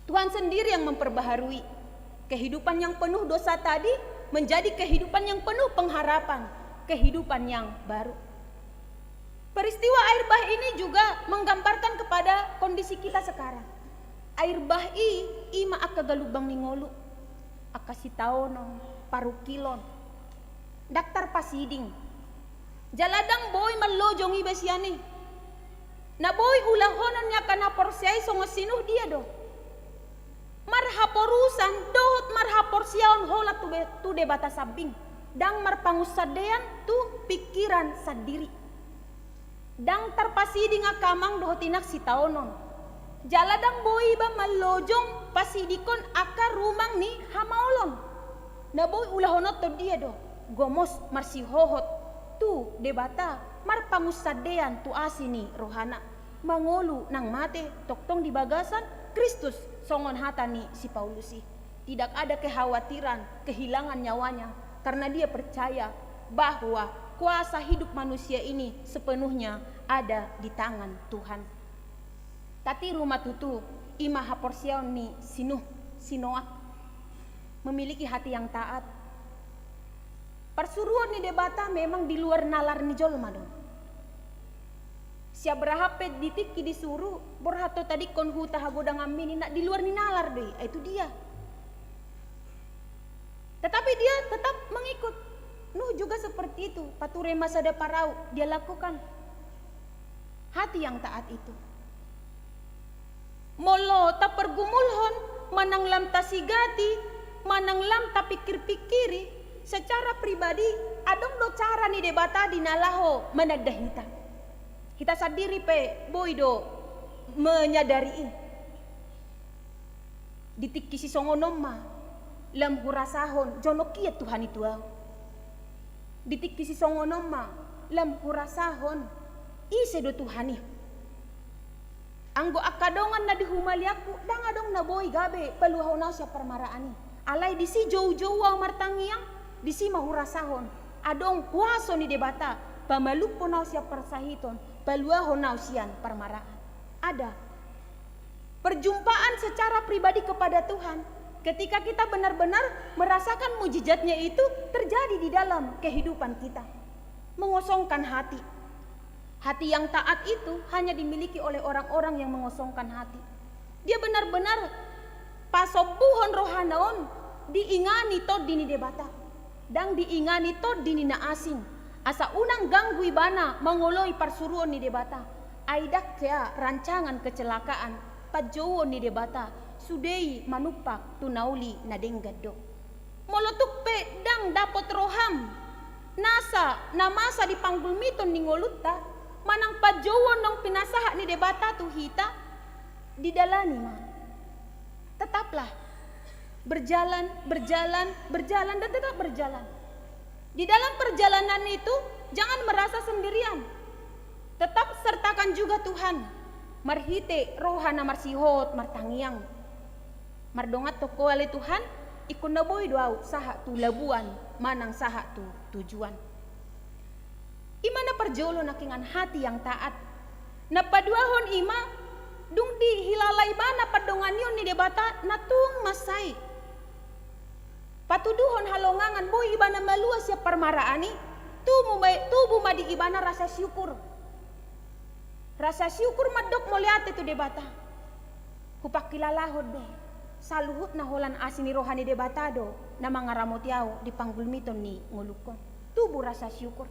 Tuhan sendiri yang memperbaharui kehidupan yang penuh dosa tadi menjadi kehidupan yang penuh pengharapan, kehidupan yang baru. Peristiwa air bah ini juga menggambarkan kepada kondisi kita sekarang. Air bah ima akka galubang ningolu, akka sitaono, parukilon, daktar pasiding. Jaladang boy malojong ibesiani. Na boy ulahonan niya kana porsiay songo sinuh dia do. Marhaporusan dohot marhaporsiaon hola tu debata sabing. Dang marpangusadean tu pikiran sadiri. Dang tarpasiding akamang dohotinak sitaonon. Jaladang boy ba malojong pasidikon aka rumang ni hamaolon. Na boy ulahonot to dia do. Gomos marsihohot tu debata marpangusadean tu asini rohana. Mangolu nang mate toktong di bagasan Kristus songon hatani si Paulusi. Tidak ada kekhawatiran kehilangan nyawanya karena dia percaya bahwa kuasa hidup manusia ini sepenuhnya ada di tangan Tuhan. Tati rumah tutu ima haporsiaon ni sinuh sinoa memiliki hati yang taat. Persuruan ni debata memang di luar nalar ni jolma dong. Siap berhapet ditik disuruh borhato tadi konhu tahagodang amin nak di luar ni nalar deh, itu dia. Tetapi dia tetap mengikut. Nuh juga seperti itu, pature masa de parau dia lakukan. Hati yang taat itu. Molo ta pergumulhon manang lam tasigati, manang lam ta pikir-pikiri, secara pribadi adong do cara ni debata dinalaho managdahita. Kita sadiri pe boydo menyadari ditik kisi songonom ma lam hurasahon jonokia Tuhan itu ditik kisi songonom ma lam hurasahon ise do Tuhani anggo akadongan na dihumaliaku dang adong na boy gabe peluhaw siya parmaraani alay disi jauh-jauh martangiang disi mahurasahon adong puaso ni debata pamalupo na siya persahiton paluaho nausian parmaraan. Ada perjumpaan secara pribadi kepada Tuhan ketika kita benar-benar merasakan mujizatnya itu terjadi di dalam kehidupan kita. Mengosongkan hati. Hati yang taat itu hanya dimiliki oleh orang-orang yang mengosongkan hati. Dia benar-benar pasobuhon rohanaon diingani to dini debata dan diingani to dini na asing. Asa unang ganggu ibana mengoloi persuruan ni debata. Aidak kea rancangan kecelakaan pajowo ni debata. Sudei manupak tunauli na denggado. Molotuk pe dang dapot roham. Nasa namasa dipanggul miton ni ngolutta. Manang pajowo nong pinasaha ni debata tu hita. Didalani ma. Tetaplah berjalan dan tetap berjalan. Di dalam perjalanan itu jangan merasa sendirian. Tetap sertakan juga Tuhan. Marhite rohana marsihot martangiang. Mardongat toko ale Tuhan, ikon na boy doaw saha tu labuan, manang saha tu tujuan. Imana perjolo nakingan hati yang taat. Napaduahon ima, dung di hilalay bana padongan yun ni debata natung masay. Patuduhon halongangan boy ibana maluas ya permaraani, tubu madi ibana rasa syukur. Rasa syukur madok moliate tu debata. Hupak kilalahod do. Saluhut na holan asini rohani debatado na mga ramot yaw di panggulmiton ni ngulukon. Tubuh rasa syukur.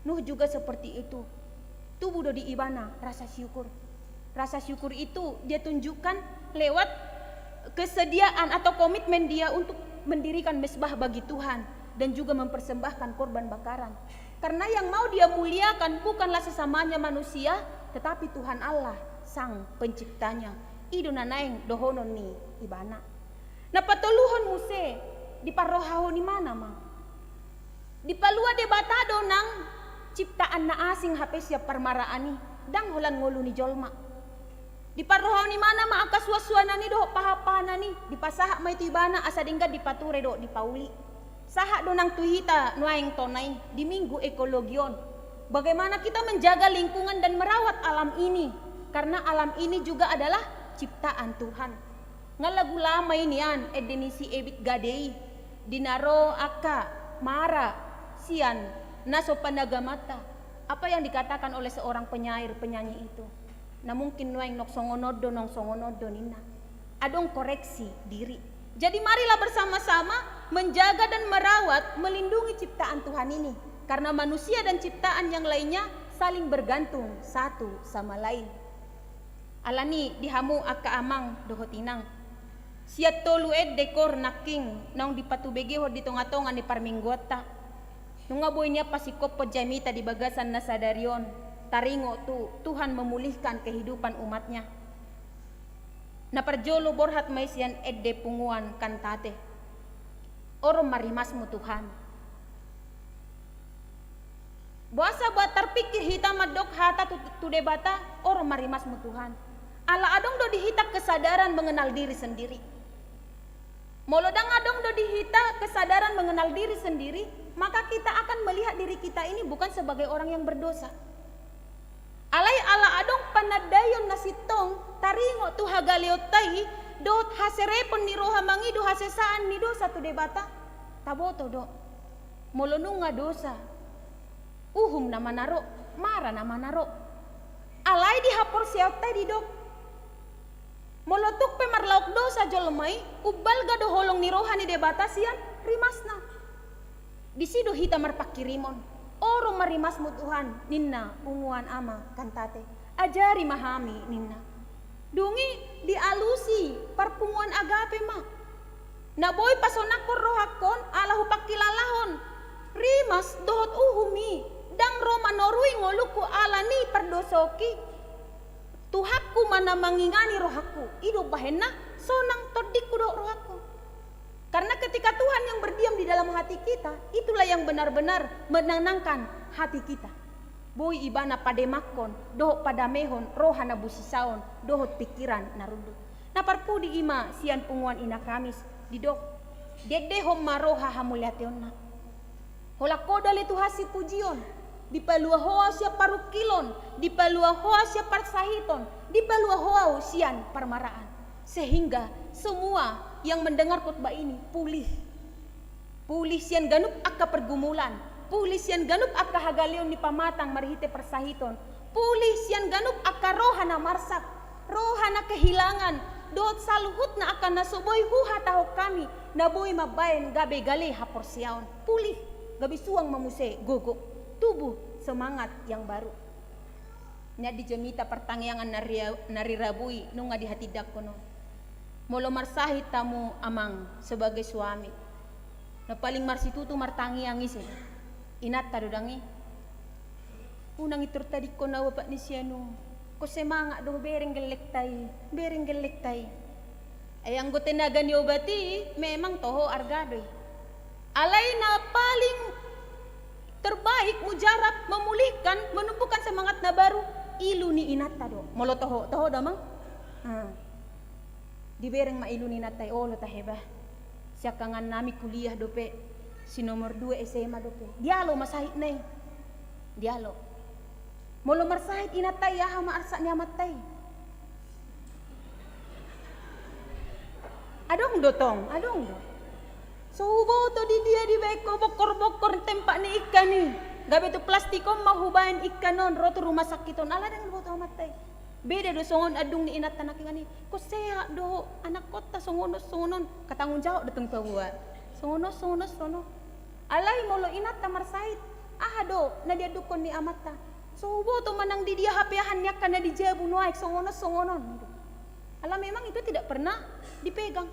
Nuh juga seperti itu. Tubuh do di ibana rasa syukur. Rasa syukur itu dia tunjukkan lewat kesediaan atau komitmen dia untuk mendirikan mesbah bagi Tuhan dan juga mempersembahkan korban bakaran. Karena yang mau dia muliakan bukanlah sesamanya manusia, tetapi Tuhan Allah sang penciptanya. Ido nanaeng dohonon ni ibana. Napatuluhon muse di parohaho ni mana ma? Di palua debatado nang ciptaan na asing hapes ya parmaraani dang holan ngulu ni jolma. Di parohaho ni mana ma akas waswana ni doh pahapana ni di pasaha may tu ibana asa dingga di pature do di pauli. Saha do nang tuhita nuaeng tonay di minggu ekologion. Bagaimana kita menjaga lingkungan dan merawat alam ini? Karena alam ini juga adalah ciptaan Tuhan. Ngalagu lama ini an edenisi ebit gadei dinaro aka mara sian naso panagamata. Apa yang dikatakan oleh seorang penyanyi itu? Na mungkin nuaeng nok songonodo nina. Adong koreksi diri. Jadi marilah bersama-sama menjaga dan merawat, melindungi ciptaan Tuhan ini. Karena manusia dan ciptaan yang lainnya saling bergantung satu sama lain. Alani dihamu aka amang dohotinang. Siat tolu dekor naking naung dipatubegeho di tonga-tonga ni parminggota. Nunga boynya pasikop pejamita di bagasan nasadarion. Taringo tu Tuhan memulihkan kehidupan umatnya. Naparjolo borhat maisian edde punguan kantate. Orom marimasmu Tuhan. Buasa buat terpikir hitam madok hata tu debata orom marimasmu Tuhan. Ala adong do dihita kesadaran mengenal diri sendiri. Molodang adong do dihita kesadaran mengenal diri sendiri, maka kita akan melihat diri kita ini bukan sebagai orang yang berdosa. Alai ala adong panadayon nasitong taringo tu hagaliotai dot haserepon ni roha mangido hasesaan ni dosa tu debata. Taboto do. Molonunga dosa. Uhum na manaro, mara na manaro. Alai di hapor siyaw tadi dok. Molotuk pe marlaok dosa jolmai, ubal gado holong ni rohani debata sian rimasna. Disido hita marpakirimon. Oro marimasmu Tuhan, ninna unguan ama kantate. Ajari mahami ninna. Dungi dialusi parpunguan agape ma. Naboy pasonakor rohakon alahu pakilalahon. Rimas dohot uhumi. Dang Roma norui ngoluku alani perdosoki. Tuhaku mana mangingani rohaku. Ido bahenna sonang todiku do rohaku. Karena ketika Tuhan yang berdiam di dalam hati kita, itulah yang benar-benar menenangkan hati kita. Boy ibana pademakon, dohot padamehon, rohana busisaon, dohot pikiran narundut. Naparpu di ima sian punguan ina kamis didok. Dede homma roha hamuliateonna. Hola kodale tuhasi pujion. Di palua hoa siya parukilon, di palua hoa siya parsahiton, di palua hoa sian parmaraan. Sehingga semua yang mendengar khotbah ini pulih. Pulih sian ganup akka pergumulan, pulih sian ganup akka hagalion ni pamatang marihite persahiton, pulih sian ganup akka rohana marsak, rohana kehilangan, dot saluhut na akan nasuboy huha taho kami, naboy mabayan gabe gale hapor siaon, pulih, gabi suang mamuse gogo. Tubuh semangat yang baru. Nya dijemita pertangyangan nari rabui nunga di hati dakono. Molo marsahi tamu amang sebagai suami. Na paling marsitutu martangiang ise. Inat tadodangi. Unang itur tadi ko na wapak ni sianu. Ko semangat do bereng gelek tai. Ayang go tenaga ni obati memang toho argadoy. Alay na paling terbaik mujarab memulihkan menumbuhkan semangat na baru ilu ni inata do molo toho damang di bereng ma ilu ni natai lo taheba siakangan nami kuliah dope si nomor 2 SMA dope dialo masahit nai dialo molo marsahit inatai ya hama arsa ni amatai adong do so hubo to di dia di beko bokor tempat ni ikan ni gabe tu plastikom mahubayan ikan non roto rumah sakiton ala dengan boto matai beda do songon adung ni inat tanak ngani ko seha do anak kota songonon katanggung jawab datang tua songonos sono alai molo inat tamar sait do na dia dukon ni amata so hubo to manang di dia hapeahan nya kana di jabu noaik songonon ala memang itu tidak pernah dipegang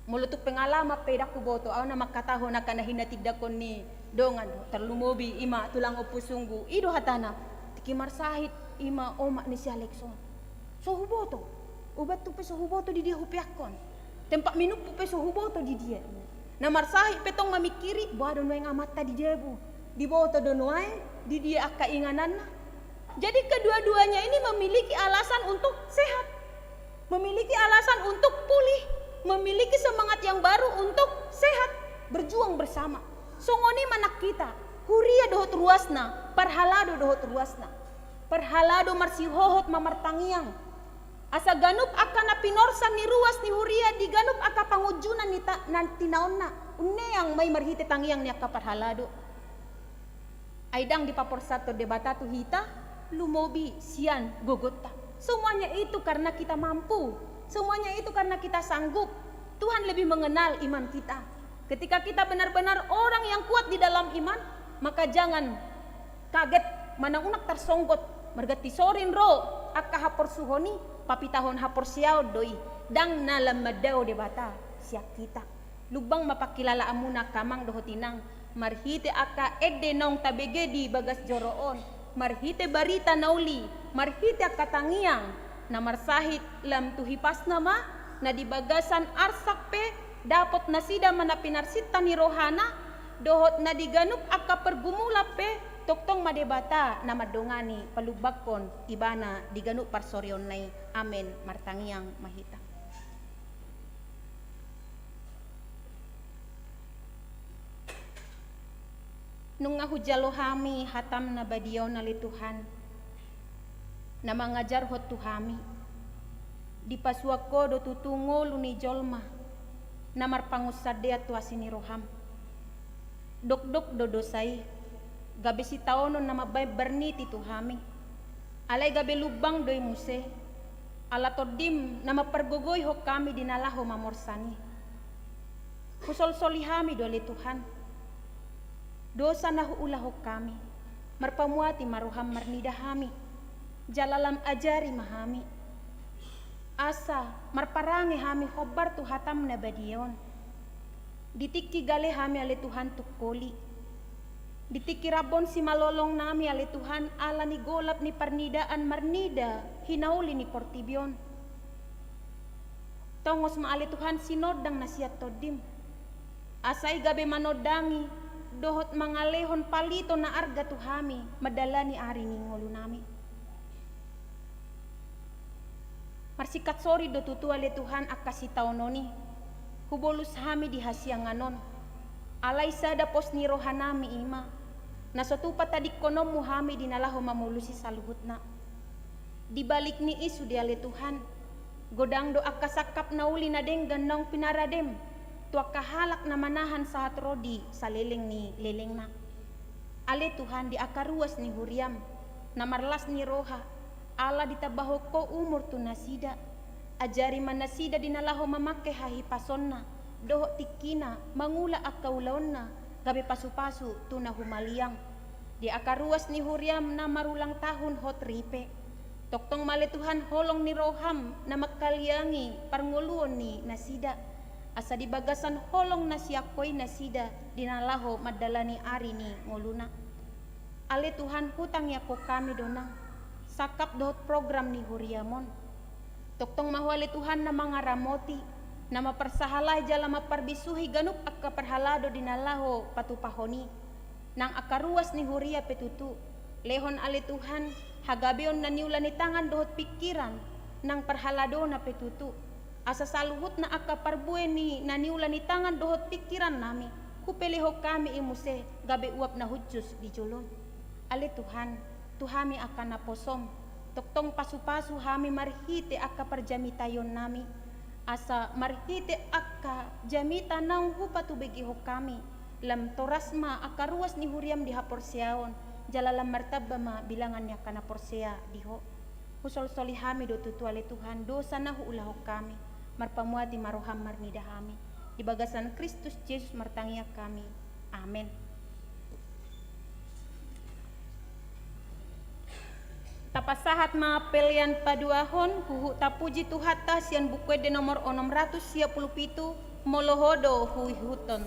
mulutuk pengalaman pedaku boto aw na makataho na kana hinatidakon ni dongan terlumobi ima tulang opusunggu ido hatana tikimar sahit ima oma ni si Alexon so huboto ubat tu pe so huboto di dia hupiakon tempat minum pe so huboto di dia na marsahit petong mamikiri bado noy ngamata di jebu di boto do noy di dia akka inganan jadi kedua-duanya ini memiliki alasan untuk sehat memiliki alasan untuk pulih memiliki semangat yang baru untuk sehat berjuang bersama songoni manak kita huria dohot ruasna parhalado dohot ruasna parhalado marsihohot mamartangiang asa ganup akan apinorsan ni ruas ni huria di ganup aka pangujunan ni nanti naonna unne yang may marhite tangiang ni aka parhalado aidang di papor satu debatatu hita lumobi sian gogota semuanya itu karena kita mampu semuanya itu karena kita sanggup. Tuhan lebih mengenal iman kita. Ketika kita benar-benar orang yang kuat di dalam iman, maka jangan kaget manang unak tersonggot. Mergati sorin ro akka hapor suhoni papitahon hapor siao doi dang nalam madao debata siak kita. Lubang mapakilala amuna kamang dohotinang marhite akka edenong tabege di bagas joroon marhite barita nauli marhite akka tangiang na marsahit lam tuhipas nama na di bagasan arsak pe dapot nasida manapinarsita ni rohana dohot na diganup akka pergumula pe toktong madebata na madongani palubakon ibana diganup parsoryon nay amen martangiang mahita nung ngahujalo hami hatam na badiyaw na lituhan na mangajar hot tuhami di paswako do tutungo luni jolma na marpangusadea tuasini roham dok do dosai gabe si taonon na mabay berniti tuhami alay gabe lubang doy muse ala todim na mapergogoy ho kami dinalaho mamorsani kusol solihami dole Tuhan dosa na huulaho kami marpamuati maruham marnidahami jalalam ajari mahami asa marparangi hami khobar tu hatam na badiyon ditiki gale hami ale Tuhan tukoli ditiki rabon si malolong nami ale Tuhan ala ni golap ni parnidaan marnida hinauli ni portibyon tongos ma ale Tuhan sinodang nasiat todim asai gabe manodangi dohot mangalehon palito na arga tuhami madalani ari ni ngolu nami marsikat sori do tutu ale Tuhan akasi taononi hubolus hami di hasianganon alay sada pos ni rohanami ima nasotupa tadi konom muhami dinalaho mamulusi saluhutna dibalik ni isu di ale Tuhan godang do akasakap nauli na deng ganong pinaradem tua kahalak na manahan sahat rodi sa leleng ni leleng na ale Tuhan di akaruas ni huriam na marlas ni roha ala ditabaho ko umur tu nasida ajari manasida dinalaho mamake hahi pasonna doho tikina mangula akaulaonna gabe pasu-pasu tuna humaliang di akaruas ni huriam na marulang tahun hot ripe toktong male Tuhan holong ni roham na makaliangi parnguluon ni nasida asa di bagasan holong na siakoy nasida dinalaho madalani ari ni nguluna ale Tuhan hutang yako kami donang sakap dohot program ni huriamon toktong mahwali Tuhan na mga ramoti na maparsahalay jala maparbisuhi ganup akka perhalado dinalaho patupahoni nang akaruas ni huria petutu. Lehon ale Tuhan, hagabeon na niula ni tangan dohot pikiran, nang parhalado na petutu. Asa saluhut na akaparbue ni naniula ni tangan dohot pikiran nami. Hupeleho kami imuse, gabe uap na hujus di jolon. Ale Tuhan, Tuhami akan naposom. Toktong pasu-pasu hami marhite akka parjamitayon nami. Asa marhite akka jamita nang hupatu begiho kami. Lam torasma akaruas ni huriam di haporseaon. Jalalam martaba ma bilangan niya kana porsea diho. Husol-soli hami do tutu ale Tuhan, dosa na huulaho kami. Marpamuati maroham marnidahami. Di bagasan Kristus Yesus martangia kami. Amen. Tapasahat mga pelian paduahon, huhu tapuji tuhata siyan bukwe de nomor 657, molohodo huihuton.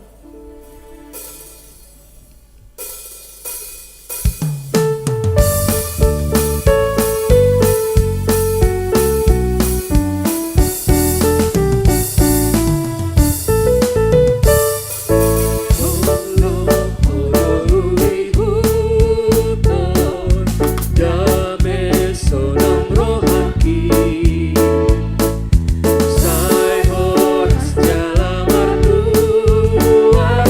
Sai horas jala mardua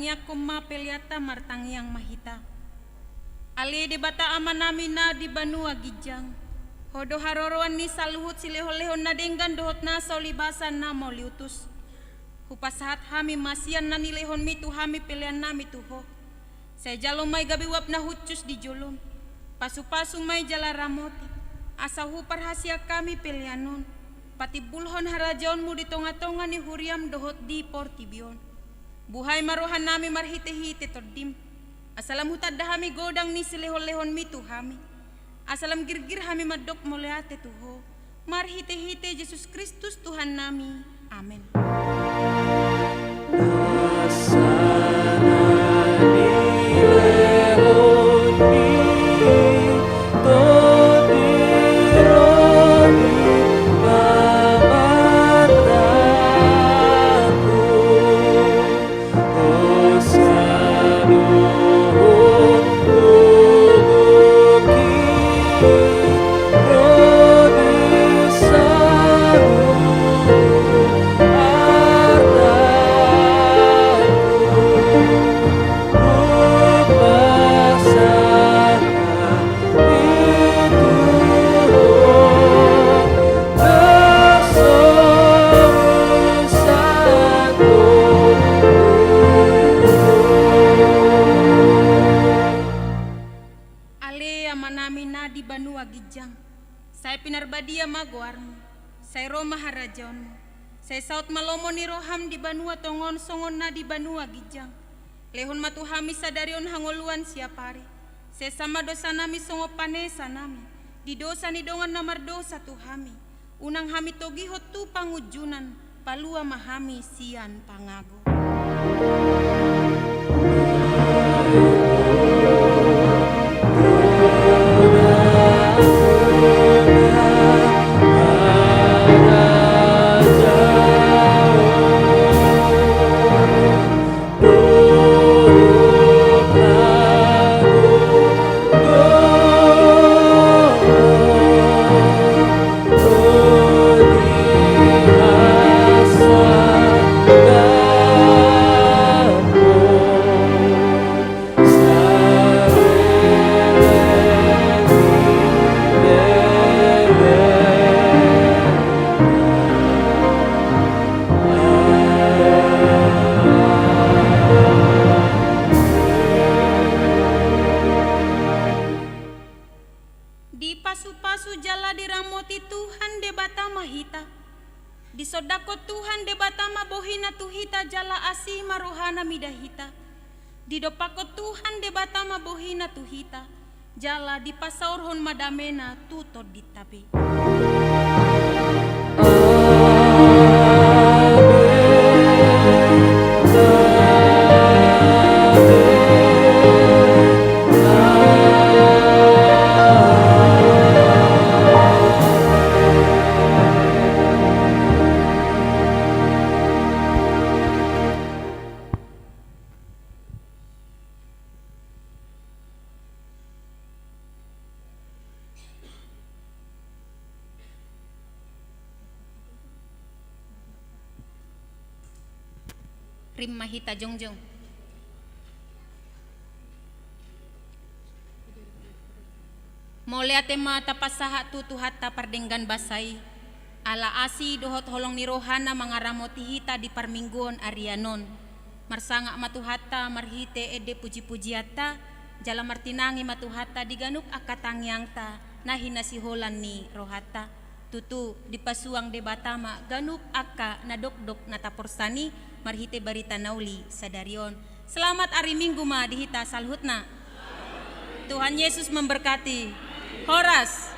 tangyak koma peliata martangyang mahita. Ale de bata amanami na di banua gijang. Hodo haroroan ni saluhut silehon-lehon na denggan dohot na solibasan na moliutus. Hupasahat hami masian na nilehon mitu hami pilihan nami tuho. Saya jalo may gabiwap na hutcus di jolom. Pasu-pasu may jala ramoti. Asa hupar hasia kami pilihanon. Pati bulhon harajaonmu di tonga-tonga ni huriam dohot di portibion. Buhay marohan nami marhite-hite tordim. Asalam hutad dahami godang ni silehon-lehon mitu hami. Asalam girgir hami madok moleate tuho. Marhite-hite Yesus Kristus Tuhan nami. Amin. Pinarbadia maguarmu, saya Roma harajonmu, saya saut malomo ni roham di banua tongon songon na di banua gijang, lehon matuhami sadarion hangoluan siapari, saya sama dosa nami songo panesa nami, di dosa ni dongan namar dosa tuhami, unang hami togi hotu pangujunan, palua mahami sian pangago. Di sodako Tuhan debatama bohina tuhita jala asi marohana midahita. Di dopako Tuhan debatama bohina tuhita jala di pasaurhon madamena tutod ditabe. Rim mahita jongjong. Moleate mata pasaha tutu hatta pardenggan basai. Ala asi dohot holong ni rohana mangaramoti hita di parmingguon arianon. Marsanga matuhata marhite ede puji-pujiata. Jala martinangi matuhata diganuk akatangyangta. Nahina siholan ni rohata. Tutu dipasuang debatama ganuk akka nadokdok nataporsani marhite barita nauli sadarion. Selamat hari Minggu ma dihita salhutna. Tuhan Yesus memberkati. Horas.